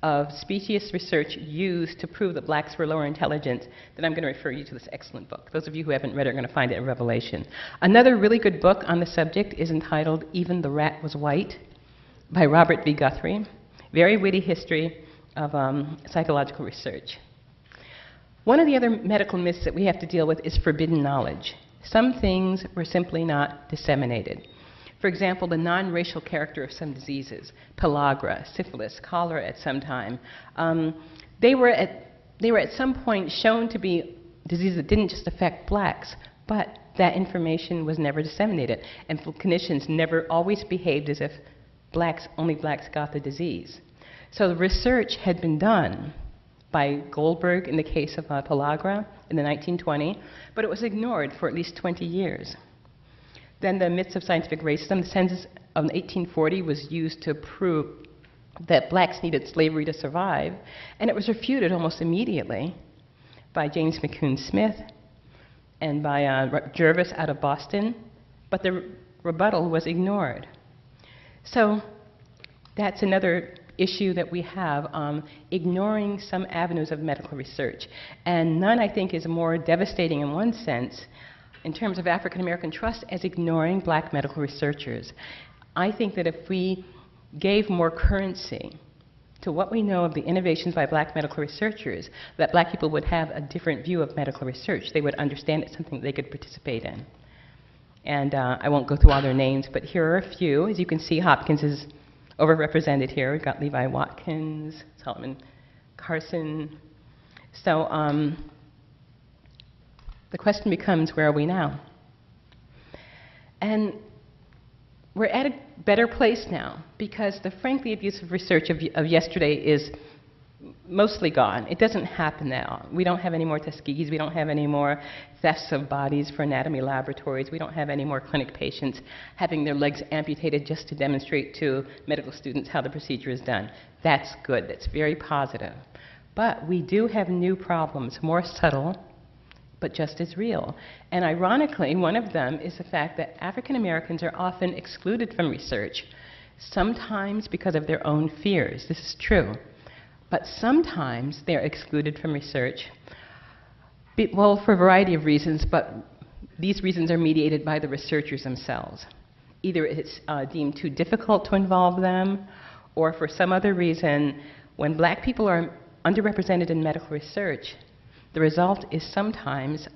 of specious research used to prove that blacks were lower intelligence, then I'm going to refer you to this excellent book. Those of you who haven't read it are going to find it in Revelation. Another really good book on the subject is entitled Even the Rat Was White by Robert V. Guthrie. Very witty history of psychological research. One of the other medical myths that we have to deal with is forbidden knowledge. Some things were simply not disseminated. For example, the non-racial character of some diseases, pellagra, syphilis, cholera at some time, they were at some point shown to be diseases that didn't just affect blacks, but that information was never disseminated. And clinicians never always behaved as if only blacks got the disease. So the research had been done by Goldberg in the case of pellagra in the 1920s, but it was ignored for at least 20 years. Then the myths of scientific racism, the census of 1840 was used to prove that blacks needed slavery to survive, and it was refuted almost immediately by James McCune Smith and by Jervis out of Boston, but the rebuttal was ignored. So that's another issue that we have, ignoring some avenues of medical research. And none, I think, is more devastating in one sense in terms of African American trust as ignoring black medical researchers. I think that if we gave more currency to what we know of the innovations by black medical researchers, that black people would have a different view of medical research. They would understand it's something they could participate in. And I won't go through all their names, but here are a few. As you can see, Hopkins is overrepresented here. We've got Levi Watkins, Solomon Carson. So the question becomes, where are we now? And we're at a better place now because the frankly abusive research of yesterday is mostly gone. It doesn't happen now. We don't have any more Tuskegees. We don't have any more thefts of bodies for anatomy laboratories. We don't have any more clinic patients having their legs amputated just to demonstrate to medical students how the procedure is done. That's good. That's very positive. But we do have new problems, more subtle, but just as real. And ironically, one of them is the fact that African Americans are often excluded from research, sometimes because of their own fears. This is true. But sometimes they're excluded from research, well, for a variety of reasons, but these reasons are mediated by the researchers themselves. Either it's deemed too difficult to involve them, or for some other reason, when black people are underrepresented in medical research, the result is sometimes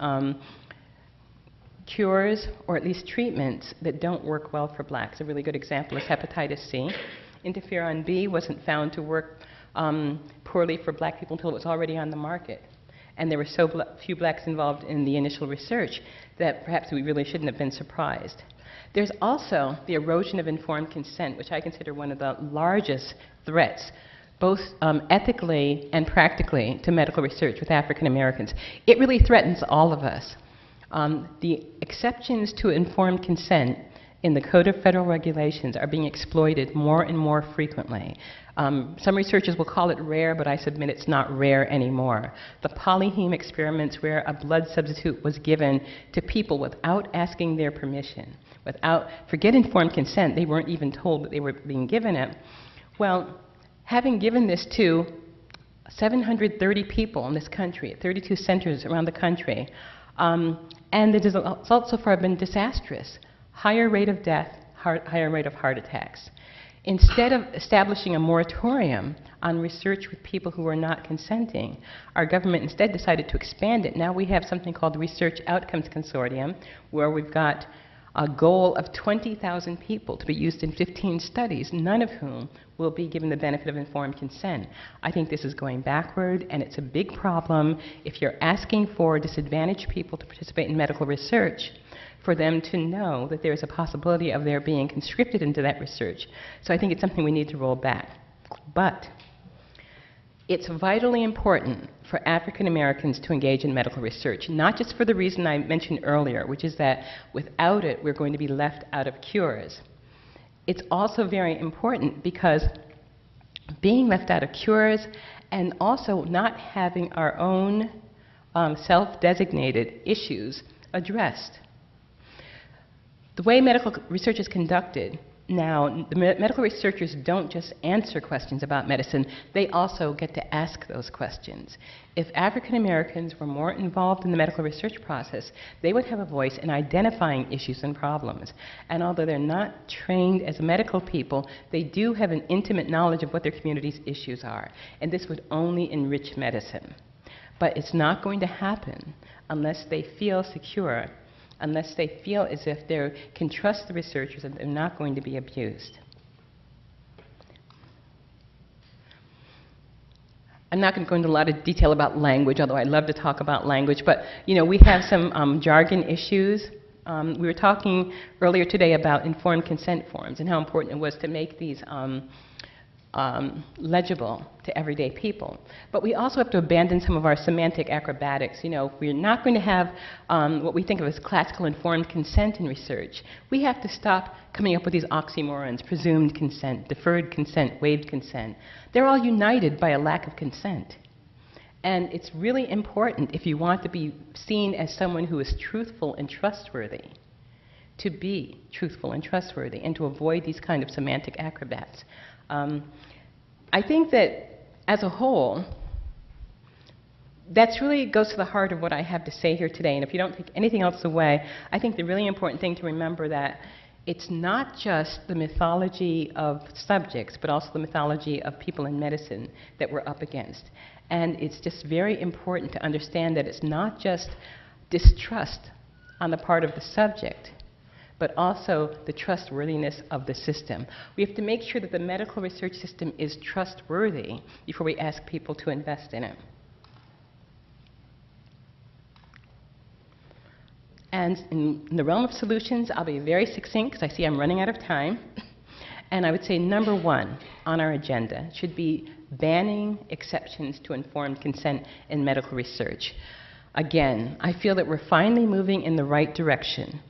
cures, or at least treatments, that don't work well for blacks. A really good example is hepatitis C. Interferon B wasn't found to work poorly for black people until it was already on the market. And there were so few blacks involved in the initial research that perhaps we really shouldn't have been surprised. There's also the erosion of informed consent, which I consider one of the largest threats, both ethically and practically, to medical research with African Americans. It really threatens all of us. The exceptions to informed consent in the Code of Federal Regulations are being exploited more and more frequently. Some researchers will call it rare, but I submit it's not rare anymore. The polyheme experiments where a blood substitute was given to people without asking their permission, forget informed consent, they weren't even told that they were being given it. Well, having given this to 730 people in this country, at 32 centers around the country, and the results so far have been disastrous. Higher rate of death, higher rate of heart attacks. Instead of establishing a moratorium on research with people who are not consenting, our government instead decided to expand it. Now we have something called the Research Outcomes Consortium, where we've got a goal of 20,000 people to be used in 15 studies, none of whom will be given the benefit of informed consent. I think this is going backward, and it's a big problem if you're asking for disadvantaged people to participate in medical research, for them to know that there's a possibility of their being conscripted into that research. So I think it's something we need to roll back. But it's vitally important for African Americans to engage in medical research, not just for the reason I mentioned earlier, which is that without it, we're going to be left out of cures. It's also very important because being left out of cures and also not having our own self-designated issues addressed. The way medical research is conducted now, the medical researchers don't just answer questions about medicine, they also get to ask those questions. If African Americans were more involved in the medical research process, they would have a voice in identifying issues and problems. And although they're not trained as medical people, they do have an intimate knowledge of what their community's issues are. And this would only enrich medicine. But it's not going to happen unless they feel secure, unless they feel as if they can trust the researchers and they're not going to be abused. I'm not going to go into a lot of detail about language, although I'd love to talk about language, but we have some jargon issues. We were talking earlier today about informed consent forms and how important it was to make these legible to everyday people. But we also have to abandon some of our semantic acrobatics. We're not going to have what we think of as classical informed consent in research. We have to stop coming up with these oxymorons: presumed consent, deferred consent, waived consent. They're all united by a lack of consent. And it's really important, if you want to be seen as someone who is truthful and trustworthy, to be truthful and trustworthy and to avoid these kind of semantic acrobats. I think that, as a whole, that really goes to the heart of what I have to say here today. And if you don't take anything else away, I think the really important thing to remember that it's not just the mythology of subjects, but also the mythology of people in medicine that we're up against. And it's just very important to understand that it's not just distrust on the part of the subject, but also the trustworthiness of the system. We have to make sure that the medical research system is trustworthy before we ask people to invest in it. And in the realm of solutions, I'll be very succinct because I see I'm running out of time. And I would say number one on our agenda should be banning exceptions to informed consent in medical research. Again, I feel that we're finally moving in the right direction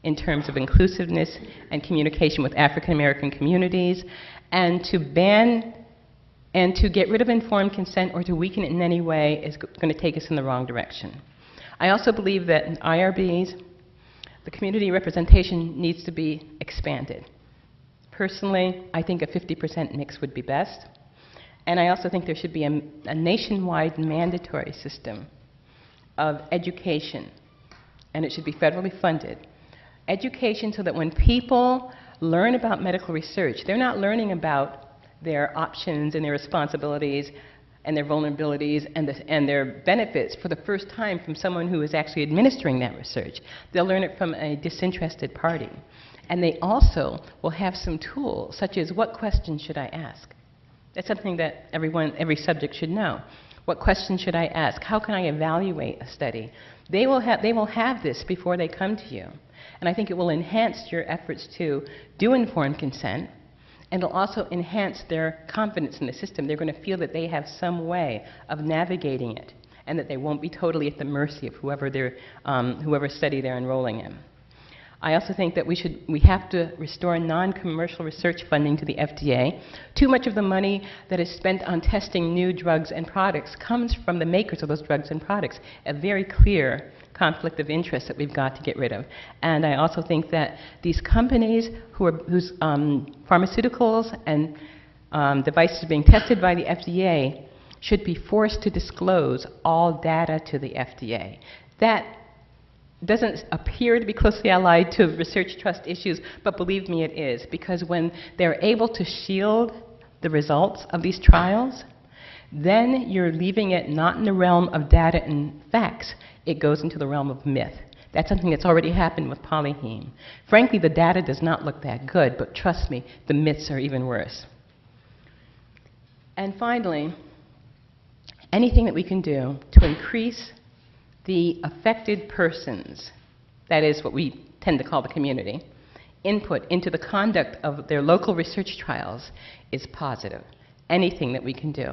in terms of inclusiveness and communication with African American communities, and to ban and to get rid of informed consent or to weaken it in any way is going to take us in the wrong direction. I also believe that in IRBs, the community representation needs to be expanded. Personally, I think a 50% mix would be best. And I also think there should be a nationwide mandatory system of education, and it should be federally funded. Education so that when people learn about medical research, they're not learning about their options and their responsibilities and their vulnerabilities and their benefits for the first time from someone who is actually administering that research. They'll learn it from a disinterested party. And they also will have some tools, such as, what questions should I ask? That's something that every subject should know. What questions should I ask? How can I evaluate a study? They will have this before they come to you. And I think it will enhance your efforts to do informed consent, and it'll also enhance their confidence in the system. They're going to feel that they have some way of navigating it, and that they won't be totally at the mercy of whoever study they're enrolling in. I also think that we have to restore non-commercial research funding to the FDA. Too much of the money that is spent on testing new drugs and products comes from the makers of those drugs and products, a very clear conflict of interest that we've got to get rid of. And I also think that these companies whose pharmaceuticals and devices are being tested by the FDA should be forced to disclose all data to the FDA. That doesn't appear to be closely allied to research trust issues, but believe me, it is, because when they're able to shield the results of these trials, then you're leaving it not in the realm of data and facts, it goes into the realm of myth. That's something that's already happened with polyheme. Frankly, the data does not look that good, but trust me, the myths are even worse. And finally, anything that we can do to increase the affected persons, that is what we tend to call the community, input into the conduct of their local research trials is positive. Anything that we can do.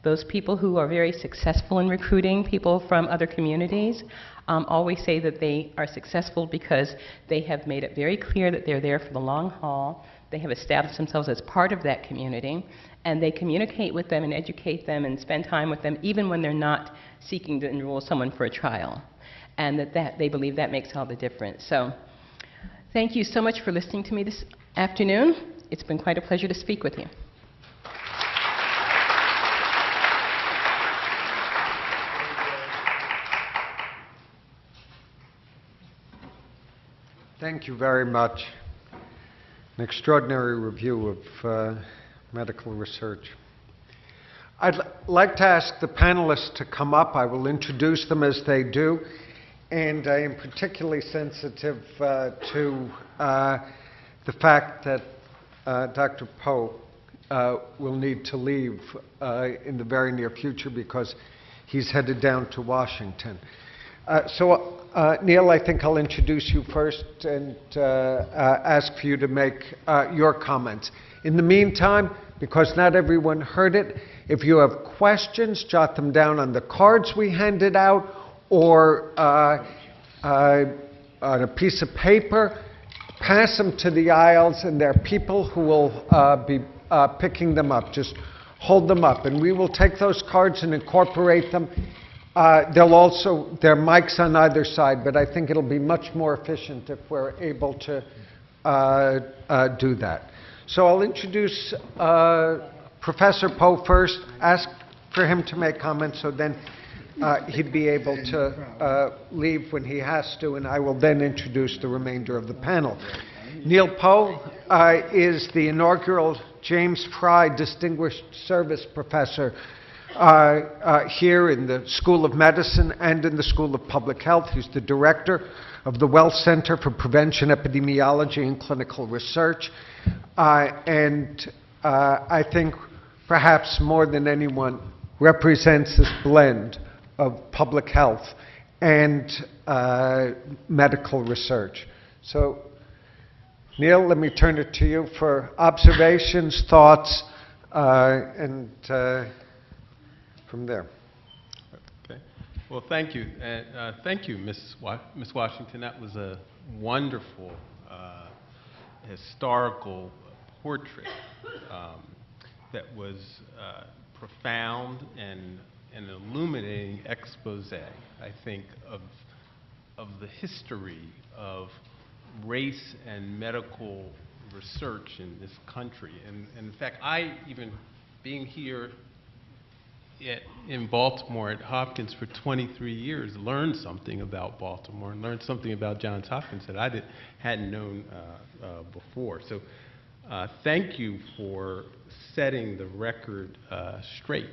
Those people who are very successful in recruiting people from other communities always say that they are successful because they have made it very clear that they're there for the long haul. They have established themselves as part of that community, and they communicate with them and educate them and spend time with them even when they're not seeking to enroll someone for a trial. And that they believe that makes all the difference. So thank you so much for listening to me this afternoon. It's been quite a pleasure to speak with you. Thank you very much. An extraordinary review of medical research. I'd like to ask the panelists to come up. I will introduce them as they do. And I am particularly sensitive to the fact that Dr. Poe will need to leave in the very near future because he's headed down to Washington. Neil, I think I'll introduce you first and ask for you to make your comments. In the meantime, because not everyone heard it, if you have questions, jot them down on the cards we handed out or on a piece of paper. Pass them to the aisles, and there are people who will be picking them up. Just hold them up, and we will take those cards and incorporate them. There are mics on either side, but I think it'll be much more efficient if we're able to do that. So I'll introduce Professor Poe first, ask for him to make comments, so then he'd be able to leave when he has to, and I will then introduce the remainder of the panel. Neil Poe is the inaugural James Fry Distinguished Service Professor here in the School of Medicine and in the School of Public Health. He's the director of the Wells Center for Prevention, Epidemiology, and Clinical Research. And I think perhaps more than anyone represents this blend of public health and medical research. So, Neil, let me turn it to you for observations, thoughts, and from there. Okay. Well, thank you. And thank you, Ms. Washington. That was a wonderful historical portrait that was profound and an illuminating expose, I think, of the history of race and medical research in this country. And in fact, even being here in Baltimore at Hopkins for 23 years, learned something about Baltimore and learned something about Johns Hopkins that I hadn't known before. So thank you for setting the record straight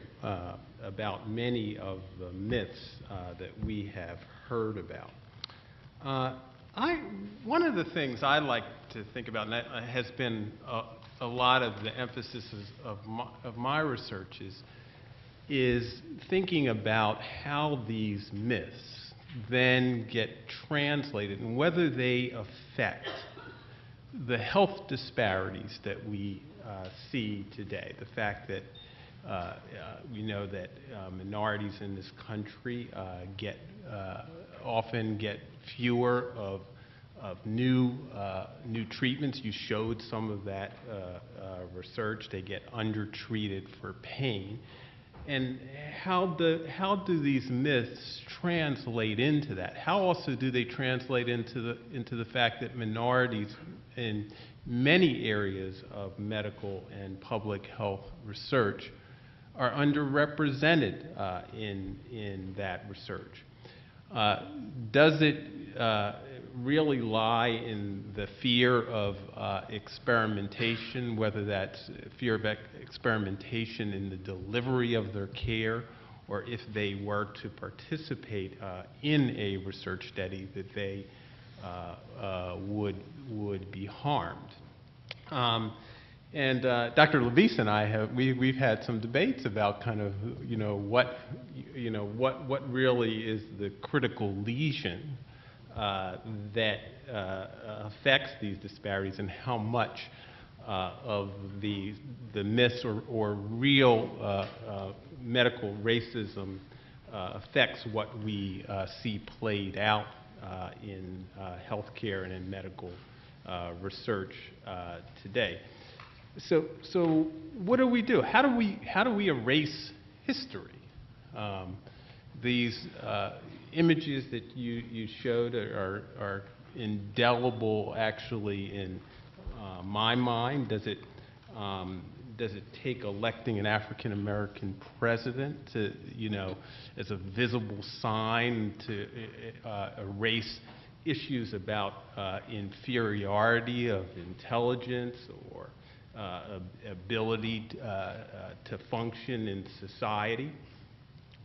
about many of the myths that we have heard about. One of the things I like to think about, and that has been a lot of the emphasis of my research, is thinking about how these myths then get translated and whether they affect the health disparities that we see today. The fact that we know that minorities in this country often get fewer of new treatments. You showed some of that research. They get undertreated for pain. And how do these myths translate into that? How also do they translate into the fact that minorities in many areas of medical and public health research are underrepresented in that research? Does it really lie in the fear of experimentation, whether that's fear of experimentation in the delivery of their care, or if they were to participate in a research study that they would be harmed? And Dr. Levis and I we've had some debates about kind of what really is the critical lesion that affects these disparities, and how much of the myths or real medical racism affects what we see played out in healthcare and in medical research today. So what do we do? How do we erase history? These images that you showed are indelible, actually, in my mind. Does it take electing an African American president to, as a visible sign to erase issues about inferiority of intelligence or ability to function in society?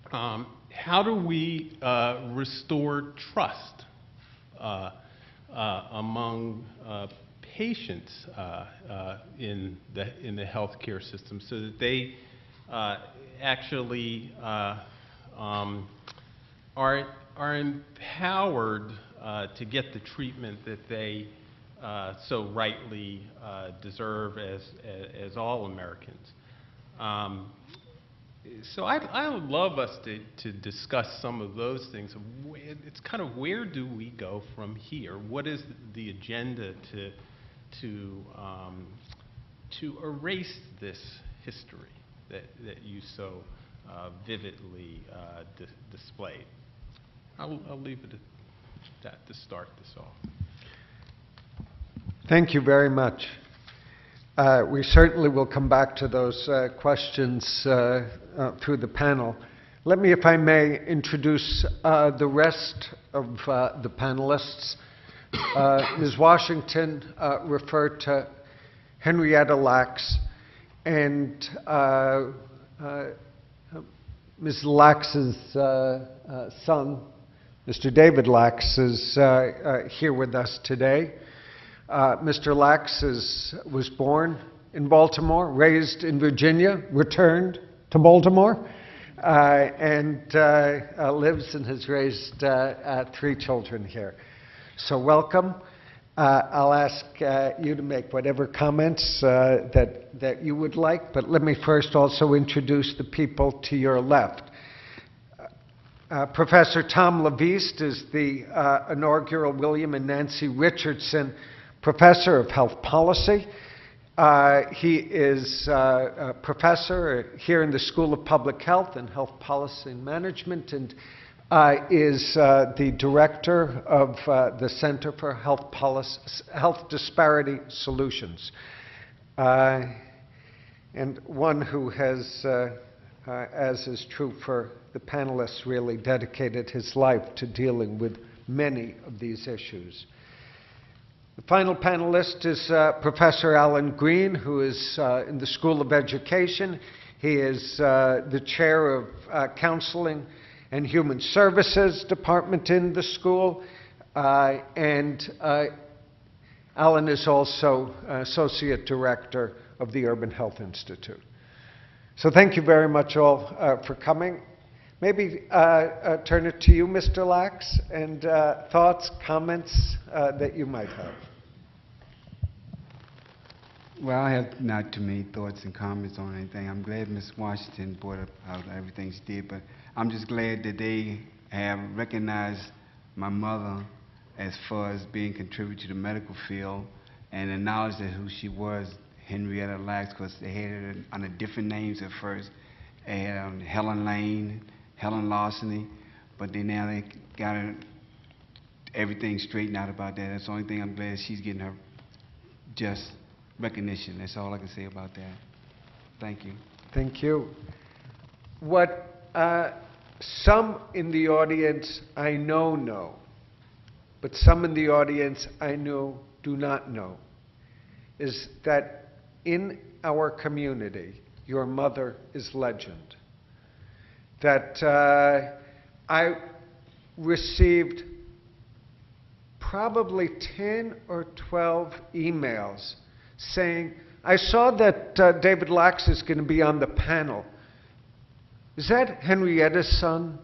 How do we restore trust among patients in the healthcare system, so that they actually are empowered to get the treatment that they so rightly deserve as all Americans? So I would love us to discuss some of those things. It's kind of, where do we go from here? What is the agenda to erase this history that you so vividly displayed? I'll leave it at that to start this off. Thank you very much. We certainly will come back to those questions through the panel. Let me, if I may, introduce the rest of the panelists. Ms. Washington referred to Henrietta Lacks, and Ms. Lacks's son, Mr. David Lacks, is here with us today. Mr. Lacks was born in Baltimore, raised in Virginia, returned to Baltimore, and lives and has raised 3 children here. So welcome. I'll ask you to make whatever comments that you would like, but let me first also introduce the people to your left. Professor Tom Leviste is the inaugural William and Nancy Richardson Professor of Health Policy. He is a professor here in the School of Public Health and Health Policy and Management, and is the director of the Center for Health Disparity Solutions, and one who has, as is true for the panelists, really dedicated his life to dealing with many of these issues. The final panelist is Professor Alan Green, who is in the School of Education. He is the chair of Counseling and Human Services Department in the school, and Alan is also Associate Director of the Urban Health Institute. So thank you very much all for coming. Maybe turn it to you, Mr. Lacks, and thoughts, comments that you might have. Well, I have not too many thoughts and comments on anything. I'm glad Ms. Washington brought up how everything she did, but I'm just glad that they have recognized my mother as far as being contributed to the medical field, and the knowledge that who she was, Henrietta Lacks, because they had her under different names at first. They had Helen Lane, Helen Larceny, but then now they got her everything straightened out about that. That's the only thing I'm glad she's getting her just recognition. That's all I can say about that. Thank you. Thank you. What some in the audience I know, but some in the audience I know do not know, is that in our community, your mother is legend. That I received probably 10 or 12 emails saying, I saw that David Lacks is going to be on the panel. Is that Henrietta's son?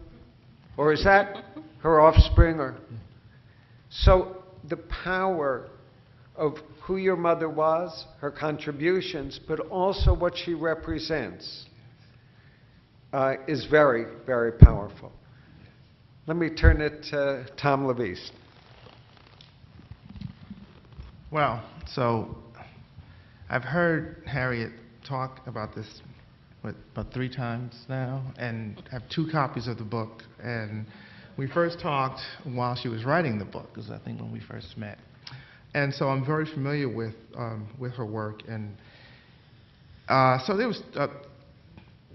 Or is that her offspring? Or so the power of who your mother was, her contributions, but also what she represents is very, very powerful. Let me turn it to Tom Levice. Well, so I've heard Harriet talk about this about 3 times now, and have 2 copies of the book. And we first talked while she was writing the book, because I think when we first met. And so I'm very familiar with her work. And so there was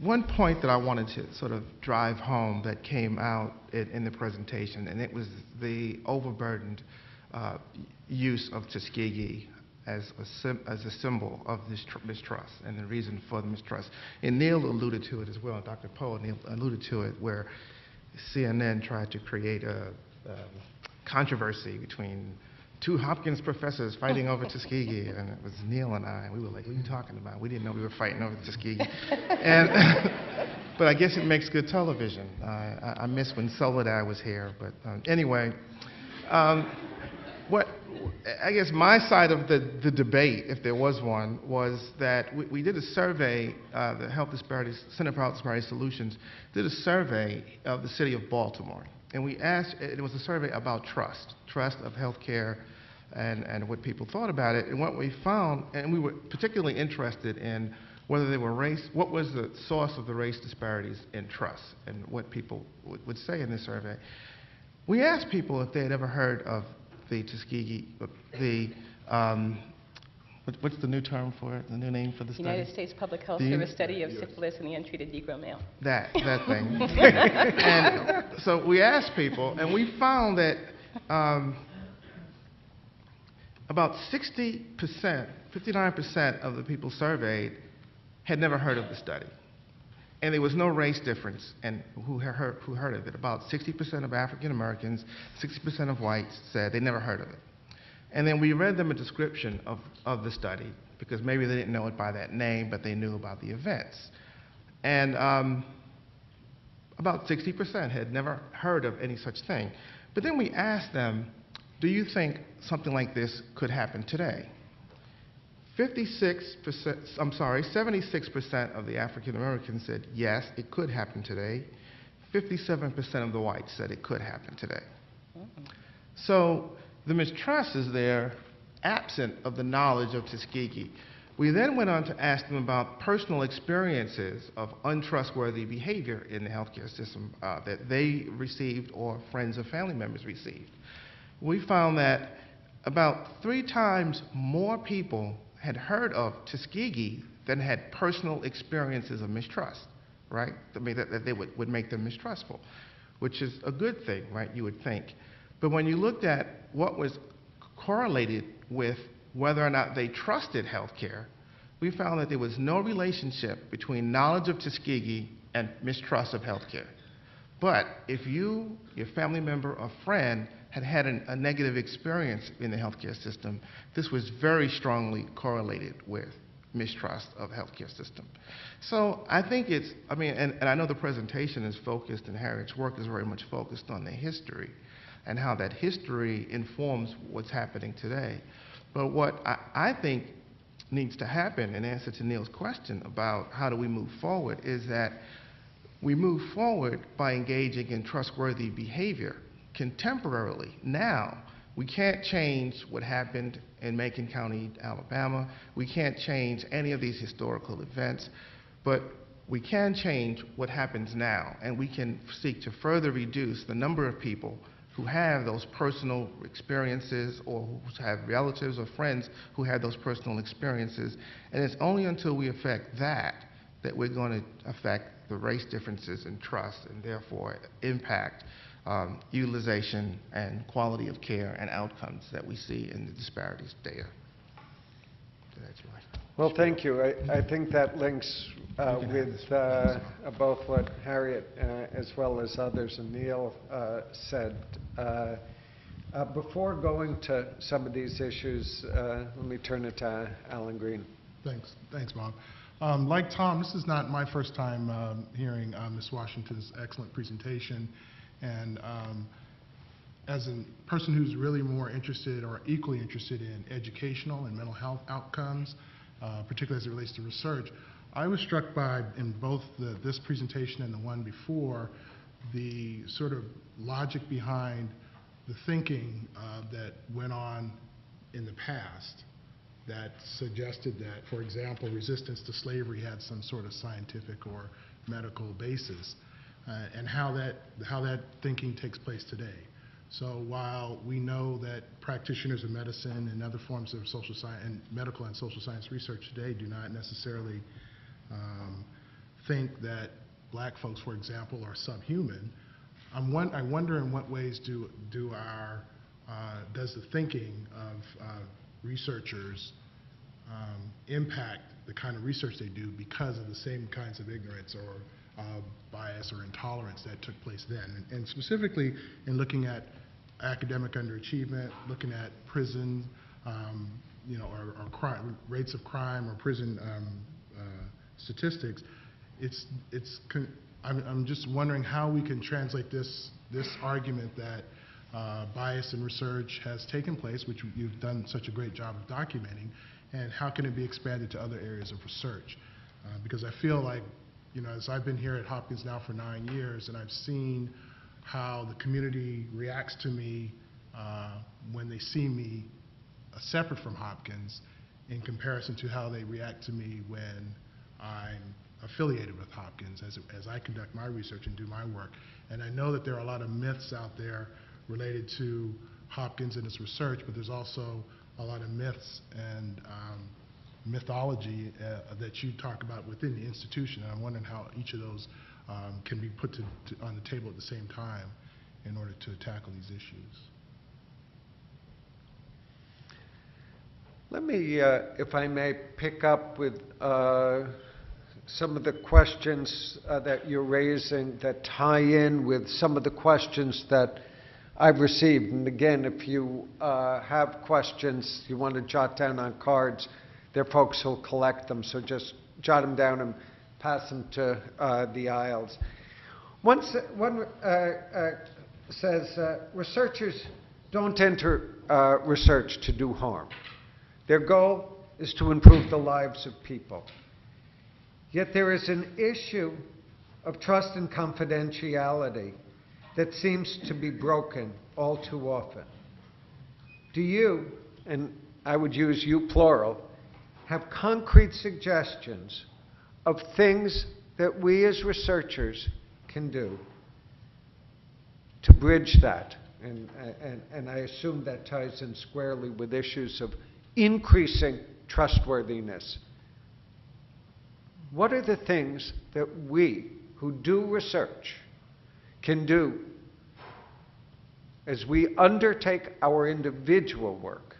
one point that I wanted to sort of drive home that came out in the presentation, and it was the overburdened use of Tuskegee as a symbol of this mistrust and the reason for the mistrust. And Neil alluded to it as well, Dr. Poe alluded to it, where CNN tried to create a controversy between 2 Hopkins professors fighting over Tuskegee, and it was Neil and I, and we were like, what are you talking about? We didn't know we were fighting over Tuskegee. But I guess it makes good television. I miss when Soledad was here, but anyway. What I guess my side of the debate, if there was one, was that we did a survey, the Health Disparities, Center for Health Disparities Solutions did a survey of the city of Baltimore. And we asked, it was a survey about trust of healthcare and what people thought about it. And what we found, and we were particularly interested in whether they were what was the source of the race disparities in trust, and what people would say in this survey. We asked people if they had ever heard of the Tuskegee, what's the new term for it, the new name for the study? United States Public Health Service study of syphilis in the untreated Negro male. That thing. And so we asked people, and we found that about 60%, 59% of the people surveyed had never heard of the study. And there was no race difference in who heard of it. About 60% of African Americans, 60% of whites said they never heard of it. And then we read them a description of the study, because maybe they didn't know it by that name, but they knew about the events. And about 60% had never heard of any such thing. But then we asked them, do you think something like this could happen today? 76% of the African Americans said yes, it could happen today. 57% of the whites said it could happen today. So the mistrust is there, absent of the knowledge of Tuskegee. We then went on to ask them about personal experiences of untrustworthy behavior in the healthcare system that they received or friends or family members received. We found that about 3 times more people had heard of Tuskegee than had personal experiences of mistrust, right? I mean, that they would make them mistrustful, which is a good thing, right, you would think. But when you looked at what was correlated with whether or not they trusted healthcare, we found that there was no relationship between knowledge of Tuskegee and mistrust of healthcare. But if you, your family member or friend, had a negative experience in the healthcare system, this was very strongly correlated with mistrust of healthcare system. So I think it's, I mean, and I know the presentation is focused, and Harriet's work is very much focused on the history and how that history informs what's happening today. But what I think needs to happen, in answer to Neil's question about how do we move forward, is that we move forward by engaging in trustworthy behavior contemporarily, now, We can't change what happened in Macon County, Alabama. We can't change any of these historical events, but we can change what happens now, and we can seek to further reduce the number of people who have those personal experiences or who have relatives or friends who have those personal experiences. And it's only until we affect that that we're going to affect the race differences in trust and therefore impact utilization and quality of care and outcomes that we see in the disparities data. That's my Well, thank you. I think that links with both what Harriet as well as others and Neil said. Before going to some of these issues, let me turn it to Alan Green. Thanks, Bob. Like Tom, this is not my first time hearing Ms. Washington's excellent presentation. And as a person who's really more interested or equally interested in educational and mental health outcomes, particularly as it relates to research, I was struck by, in both this presentation and the one before, the sort of logic behind the thinking that went on in the past that suggested that, for example, resistance to slavery had some sort of scientific or medical basis, and how that thinking takes place today. So while we know that practitioners of medicine and other forms of social science and medical and social science research today do not necessarily think that black folks, for example, are subhuman, I wonder in what ways does the thinking of researchers impact the kind of research they do because of the same kinds of ignorance or bias or intolerance that took place then. And specifically in looking at academic underachievement, looking at prison, or crime, rates of crime or prison statistics, I'm just wondering how we can translate this argument that bias in research has taken place, which you've done such a great job of documenting, and how can it be expanded to other areas of research? Because I feel like, as I've been here at Hopkins now for 9 years, and I've seen how the community reacts to me when they see me separate from Hopkins in comparison to how they react to me when I'm affiliated with Hopkins as I conduct my research and do my work. And I know that there are a lot of myths out there related to Hopkins and its research, but there's also a lot of myths and mythology that you talk about within the institution. And I'm wondering how each of those can be put on the table at the same time in order to tackle these issues. Let me, if I may, pick up with some of the questions that you're raising that tie in with some of the questions that I've received. And again, if you have questions you want to jot down on cards, there are folks who'll collect them, so just jot them down and pass them to the aisles. One says, researchers don't enter research to do harm. Their goal is to improve the lives of people. Yet there is an issue of trust and confidentiality that seems to be broken all too often. Do you, and I would use you plural, have concrete suggestions of things that we as researchers can do to bridge that? And I assume that ties in squarely with issues of increasing trustworthiness. What are the things that we who do research can do as we undertake our individual work?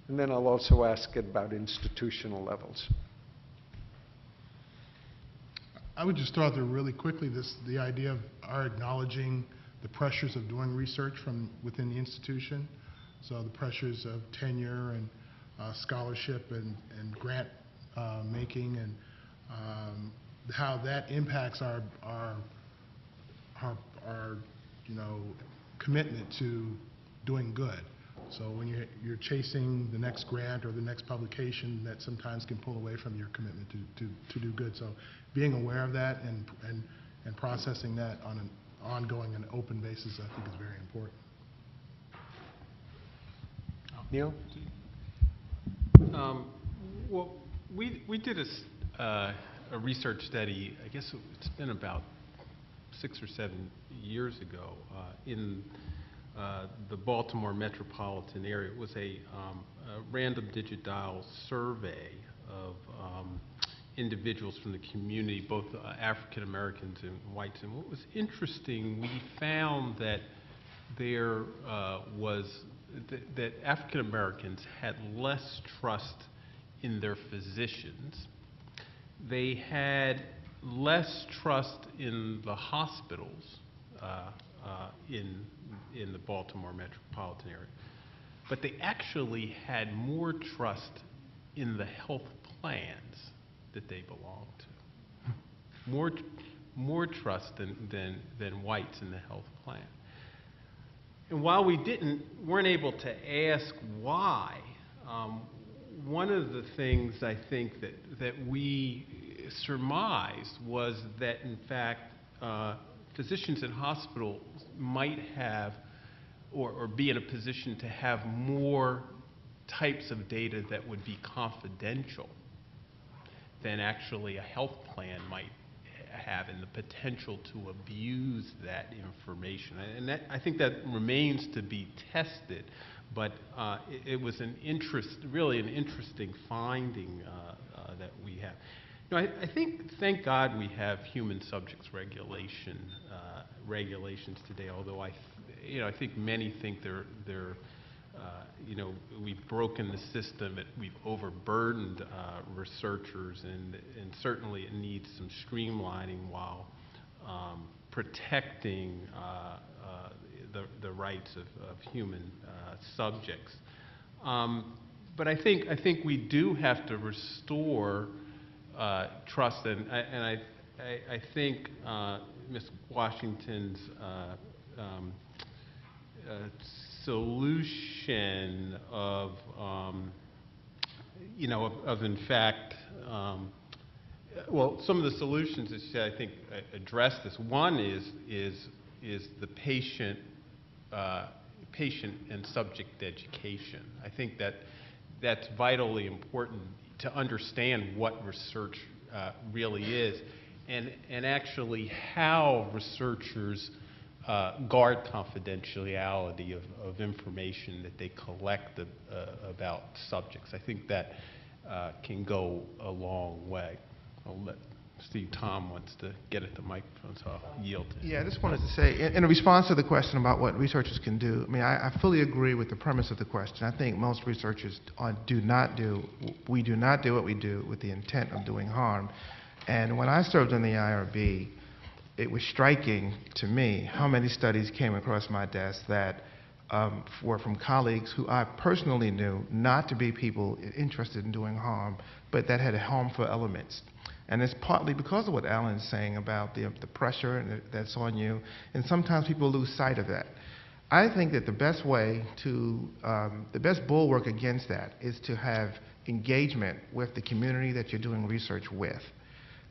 And then I'll also ask it about institutional levels. I would just throw out there really quickly the idea of our acknowledging the pressures of doing research from within the institution. So the pressures of tenure and scholarship and grant making, and how that impacts our commitment to doing good. So when you're chasing the next grant or the next publication, that sometimes can pull away from your commitment to do good. So being aware of that and processing that on an ongoing and open basis, I think, is very important. Neil? Well, we did a research study, I guess it's been about 6 or 7 years ago, in the Baltimore metropolitan area. It was a random digit dial survey of individuals from the community, both African Americans and whites. And what was interesting, we found that there that African Americans had less trust in their physicians. They had less trust in the hospitals in the Baltimore metropolitan area. But they actually had more trust in the health plans that they belonged to. More trust than whites in the health plan. And while we weren't able to ask why, one of the things I think that we surmised was that, in fact, physicians in hospitals might have or be in a position to have more types of data that would be confidential than actually a health plan might have, and the potential to abuse that information. And I think that remains to be tested, but it was really an interesting finding that we have. You know, I think, thank God, we have human subjects regulations today. Although I think many think they're we've broken the system. We've overburdened researchers, and certainly it needs some streamlining while protecting the rights of human subjects. But I think we do have to restore trust, and I think Ms. Washington's solution of in fact, well, some of the solutions that she, I think, address this. One is the patient and subject education. I think that's vitally important to understand what research really is, and actually how researchers guard confidentiality of information that they collect about subjects. I think that can go a long way. I'll let Steve Tom wants to get at the microphone, so I'll yield to him. Yeah, I just wanted to say, in response to the question about what researchers can do, I mean, I fully agree with the premise of the question. I think most researchers we do not do what we do with the intent of doing harm. And when I served in the IRB, it was striking to me how many studies came across my desk that were from colleagues who I personally knew not to be people interested in doing harm, but that had harmful elements. And it's partly because of what Alan's saying about the pressure that's on you, and sometimes people lose sight of that. I think that the best way to, the best bulwark against that is to have engagement with the community that you're doing research with.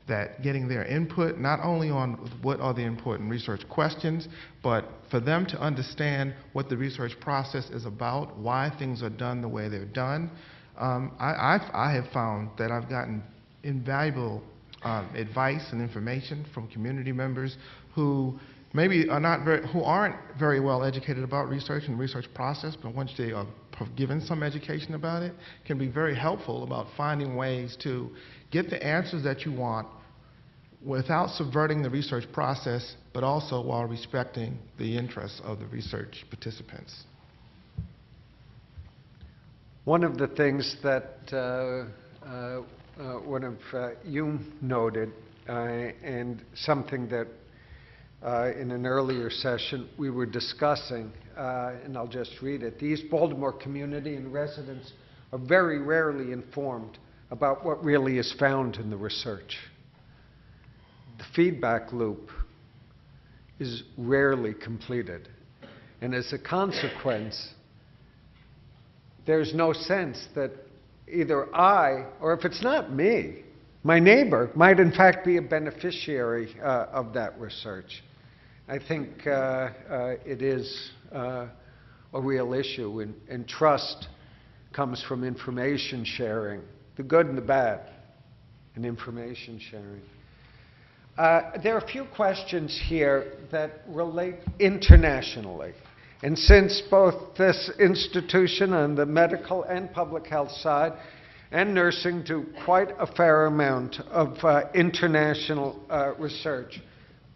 That getting their input, not only on what are the important research questions, but for them to understand what the research process is about, why things are done the way they're done. I have found that I've gotten invaluable advice and information from community members who maybe aren't very well educated about research and research process, but once they are given some education about it, can be very helpful about finding ways to get the answers that you want without subverting the research process, but also while respecting the interests of the research participants. One of the things that one of you noted, and something that in an earlier session we were discussing, and I'll just read it. The East Baltimore community and residents are very rarely informed about what really is found in the research. The feedback loop is rarely completed. And as a consequence, there's no sense that either I, or if it's not me, my neighbor might in fact be a beneficiary of that research. I think it is a real issue, and trust comes from information sharing, the good and the bad in information sharing. There are a few questions here that relate internationally. And since both this institution on the medical and public health side and nursing do quite a fair amount of international research,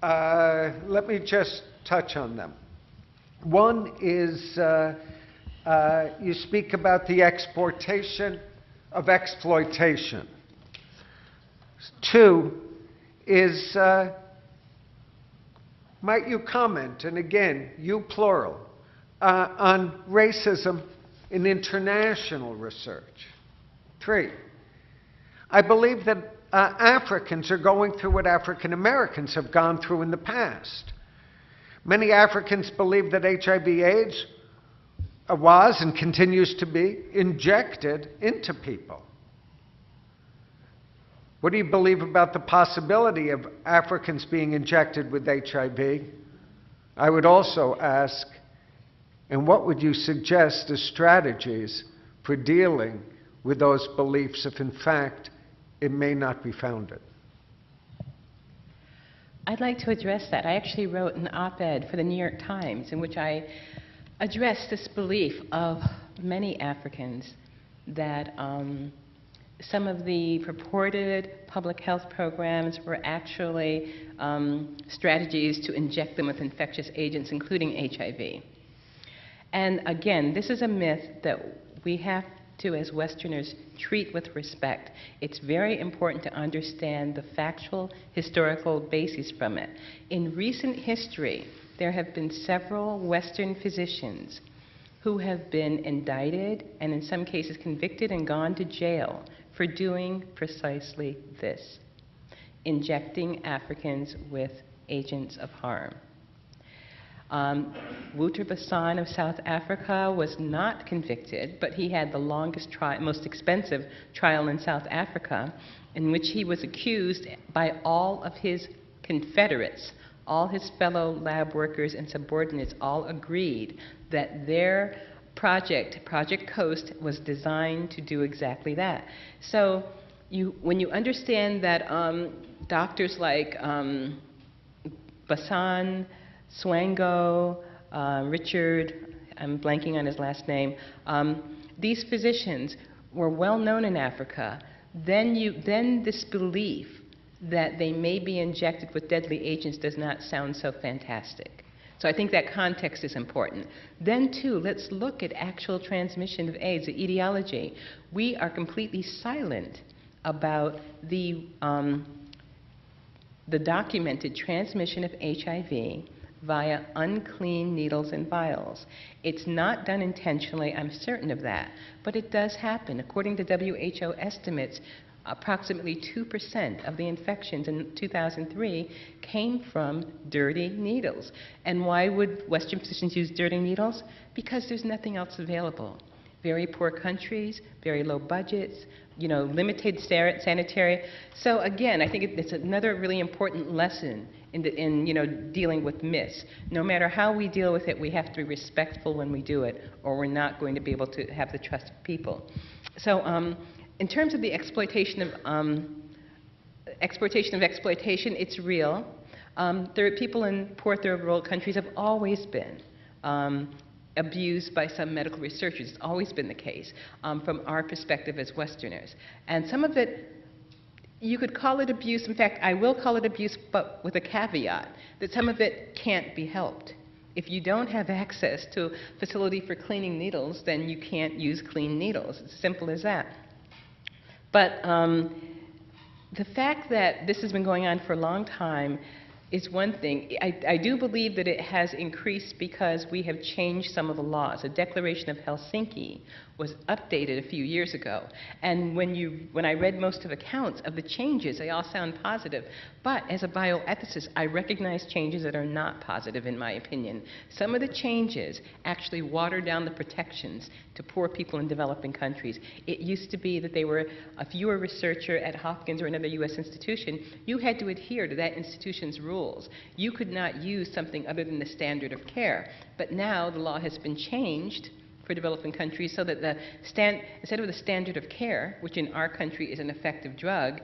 let me just touch on them. One is you speak about the exportation of exploitation. Two is, might you comment, and again, you plural, on racism in international research? Three, I believe that Africans are going through what African Americans have gone through in the past. Many Africans believe that HIV/AIDS was and continues to be injected into people. What do you believe about the possibility of Africans being injected with HIV? I would also ask, and what would you suggest as strategies for dealing with those beliefs if in fact it may not be founded? I'd like to address that. I actually wrote an op-ed for the New York Times in which I addressed this belief of many Africans that some of the purported public health programs were actually strategies to inject them with infectious agents, including HIV. And again, this is a myth that we have to, as Westerners, treat with respect. It's very important to understand the factual, historical basis from it. In recent history, there have been several Western physicians who have been indicted and in some cases convicted and gone to jail for doing precisely this, injecting Africans with agents of harm. Wouter Bassan of South Africa was not convicted, but he had the longest trial, most expensive trial in South Africa, in which he was accused by all of his confederates. All his fellow lab workers and subordinates all agreed that their project, Project Coast, was designed to do exactly that. So when you understand that doctors like Bassan, Swango, Richard, I'm blanking on his last name, these physicians were well known in Africa, then this belief that they may be injected with deadly agents does not sound so fantastic. So I think that context is important. Then too, let's look at actual transmission of AIDS, the etiology. We are completely silent about the documented transmission of HIV via unclean needles and vials. It's not done intentionally, I'm certain of that, but it does happen. According to WHO estimates, approximately 2% of the infections in 2003 came from dirty needles. And why would Western physicians use dirty needles? Because there's nothing else available. Very poor countries, very low budgets, limited sanitary. So again, I think it's another really important lesson in dealing with myths. No matter how we deal with it, we have to be respectful when we do it, or we're not going to be able to have the trust of people. So in terms of the exploitation of exploitation, it's real. There are people in poor third world countries have always been abused by some medical researchers. It's always been the case from our perspective as Westerners. And some of it, you could call it abuse. In fact, I will call it abuse, but with a caveat, that some of it can't be helped. If you don't have access to a facility for cleaning needles, then you can't use clean needles. It's as simple as that. But the fact that this has been going on for a long time is one thing. I do believe that it has increased because we have changed some of the laws. The Declaration of Helsinki was updated a few years ago. And when I read most of accounts of the changes, they all sound positive. But as a bioethicist, I recognize changes that are not positive, in my opinion. Some of the changes actually water down the protections to poor people in developing countries. It used to be that if you were a researcher at Hopkins or another U.S. institution, you had to adhere to that institution's rules. You could not use something other than the standard of care. But now the law has been changed for developing countries so that instead of the standard of care, which in our country is an effective drug,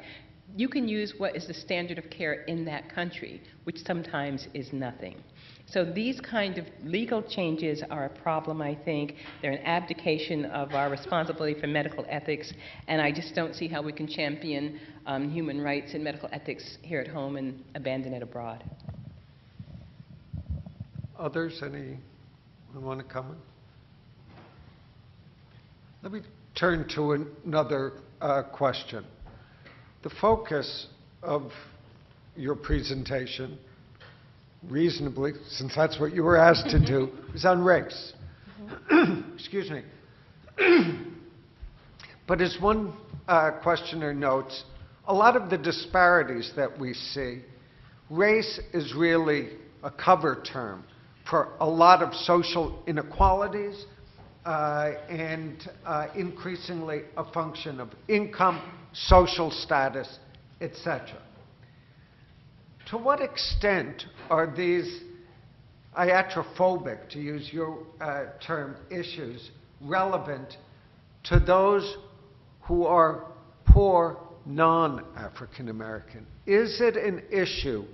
you can use what is the standard of care in that country, which sometimes is nothing. So these kind of legal changes are a problem, I think. They're an abdication of our responsibility for medical ethics, and I just don't see how we can champion human rights and medical ethics here at home and abandon it abroad. Others, anyone want to comment? Let me turn to another question. The focus of your presentation, reasonably, since that's what you were asked to do, is on race. Excuse me. But as one questioner notes, a lot of the disparities that we see, race is really a cover term for a lot of social inequalities and increasingly a function of income, social status, etc. To what extent are these iatrophobic, to use your term, issues relevant to those who are poor non-African American? Is it an issue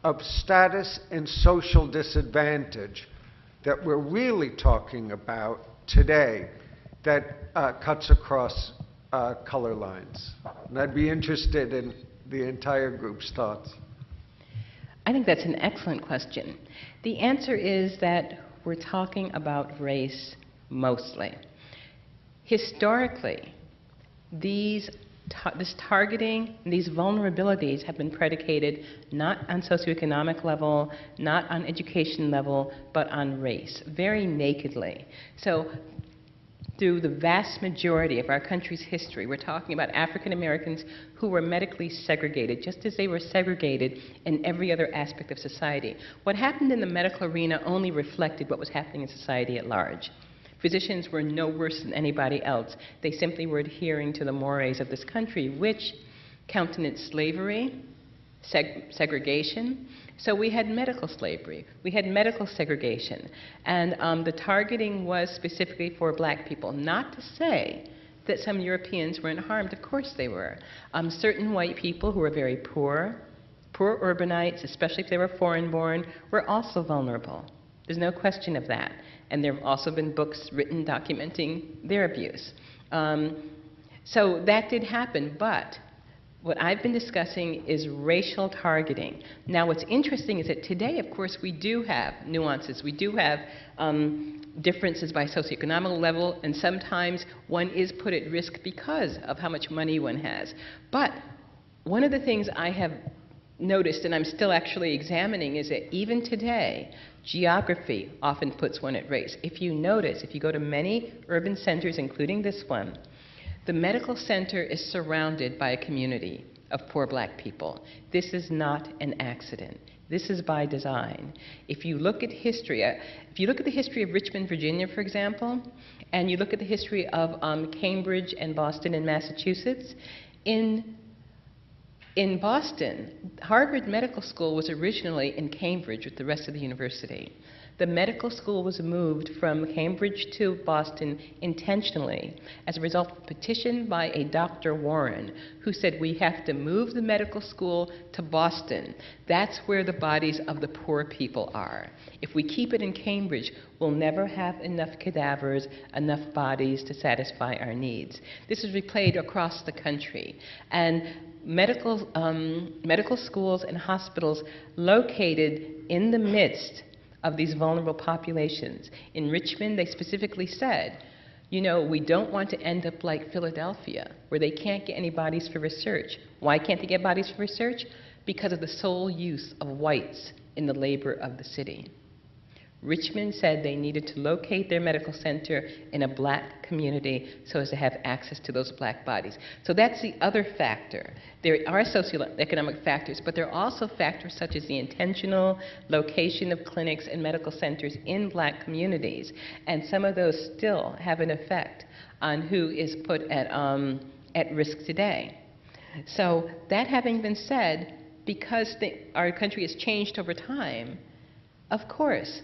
of status and social disadvantage that we're really talking about today that cuts across color lines? And I'd be interested in the entire group's thoughts. I think that's an excellent question. The answer is that we're talking about race mostly. Historically, this targeting, these vulnerabilities have been predicated not on socioeconomic level, not on education level, but on race, very nakedly. So through the vast majority of our country's history, we're talking about African Americans who were medically segregated, just as they were segregated in every other aspect of society. What happened in the medical arena only reflected what was happening in society at large. Physicians were no worse than anybody else. They simply were adhering to the mores of this country, which countenanced slavery, segregation. So we had medical slavery, we had medical segregation, and the targeting was specifically for black people. Not to say that some Europeans weren't harmed, of course they were. Certain white people who were very poor urbanites, especially if they were foreign-born, were also vulnerable. There's no question of that. And there have also been books written documenting their abuse. So that did happen, but what I've been discussing is racial targeting. Now what's interesting is that today, of course, we do have nuances. We do have differences by socioeconomic level, and sometimes one is put at risk because of how much money one has. But one of the things I have noticed, and I'm still actually examining, is that even today, geography often puts one at risk. If you notice, if you go to many urban centers, including this one, the medical center is surrounded by a community of poor black people. This is not an accident. This is by design. If you look at history, if you look at the history of Richmond, Virginia, for example, and you look at the history of Cambridge and Boston and Massachusetts, in Boston, Harvard Medical School was originally in Cambridge with the rest of the university. The medical school was moved from Cambridge to Boston intentionally as a result of a petition by a Dr. Warren, who said we have to move the medical school to Boston. That's where the bodies of the poor people are. If we keep it in Cambridge, we'll never have enough cadavers, enough bodies to satisfy our needs. This is replayed across the country. And medical schools and hospitals located in the midst of these vulnerable populations. In Richmond, they specifically said, you know, we don't want to end up like Philadelphia, where they can't get any bodies for research. Why can't they get bodies for research? Because of the sole use of whites in the labor of the city. Richmond said they needed to locate their medical center in a black community so as to have access to those black bodies. So that's the other factor. There are socioeconomic factors, but there are also factors such as the intentional location of clinics and medical centers in black communities. And some of those still have an effect on who is put at risk today. So that having been said, because our country has changed over time, of course,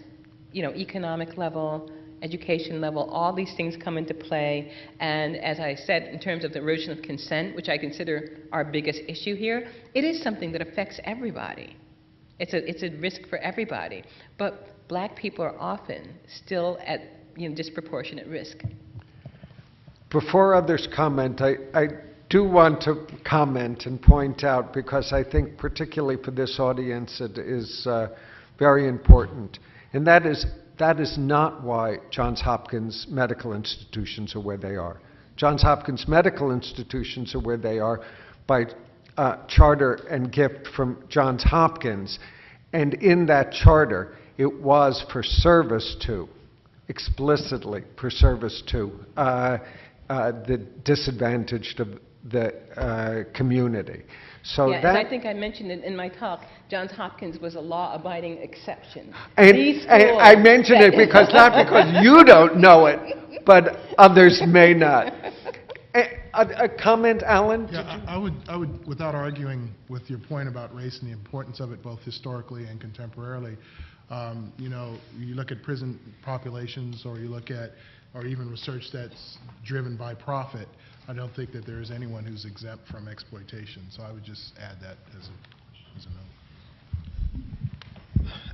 you know, economic level, education level, all these things come into play. And as I said, in terms of the erosion of consent, which I consider our biggest issue here, it is something that affects everybody. It's a risk for everybody. But black people are often still at disproportionate risk. Before others comment, I do want to comment and point out, because I think particularly for this audience it is very important, and that is not why Johns Hopkins medical institutions are where they are. Johns Hopkins medical institutions are where they are by charter and gift from Johns Hopkins, and in that charter it was for service to, explicitly for service to, the disadvantaged of the community. So yeah, that, as I think I mentioned in my talk, Johns Hopkins was a law-abiding exception. and I mention it because not because you don't know it, but others may not. A comment, Alan? Yeah, I would, without arguing with your point about race and the importance of it both historically and contemporarily, you know, you look at prison populations, or you look at, or even research that's driven by profit, I don't think that there is anyone who's exempt from exploitation. So I would just add that as a note.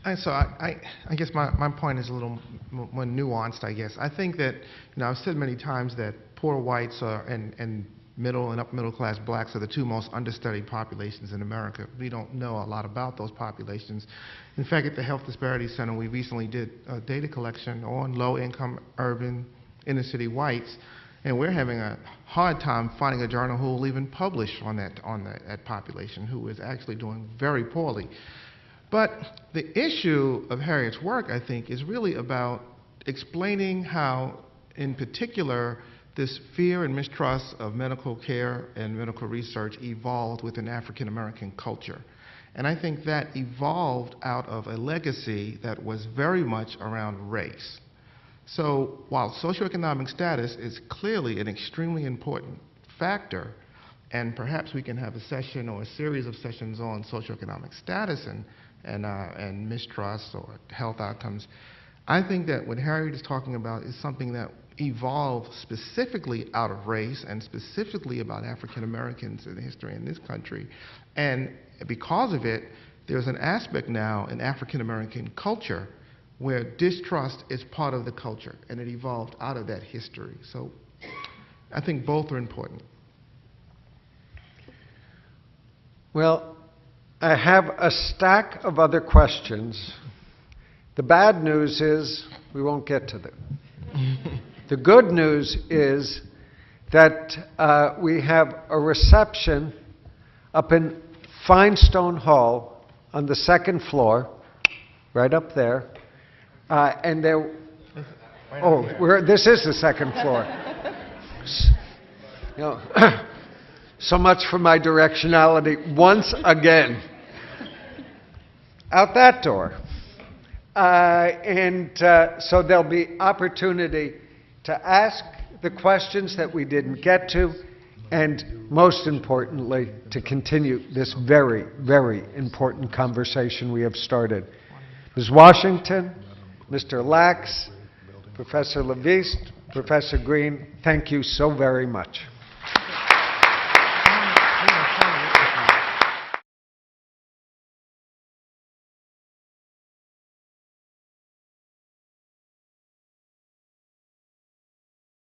And so I guess my point is a little more nuanced, I guess. I think that, I've said many times that poor whites and middle and upper middle class blacks are the two most understudied populations in America. We don't know a lot about those populations. In fact, at the Health Disparities Center, we recently did a data collection on low-income, urban, inner-city whites, and we're having a hard time finding a journal who will even publish on that population, who is actually doing very poorly. But the issue of Harriet's work, I think, is really about explaining how, in particular, this fear and mistrust of medical care and medical research evolved within African American culture. And I think that evolved out of a legacy that was very much around race. So while socioeconomic status is clearly an extremely important factor, and perhaps we can have a session or a series of sessions on socioeconomic status and mistrust or health outcomes, I think that what Harriet is talking about is something that evolved specifically out of race and specifically about African Americans in history in this country. And because of it, there's an aspect now in African American culture where distrust is part of the culture, and it evolved out of that history. So I think both are important. Well, I have a stack of other questions. The bad news is we won't get to them. The good news is that we have a reception up in Finestone Hall on the second floor, right up there. And there, this is the second floor. You know, so much for my directionality once again. Out that door. So there'll be opportunity to ask the questions that we didn't get to, and most importantly, to continue this very, very important conversation we have started. Ms. Washington, Mr. Lax, Professor Leviste, Professor Green, thank you so very much.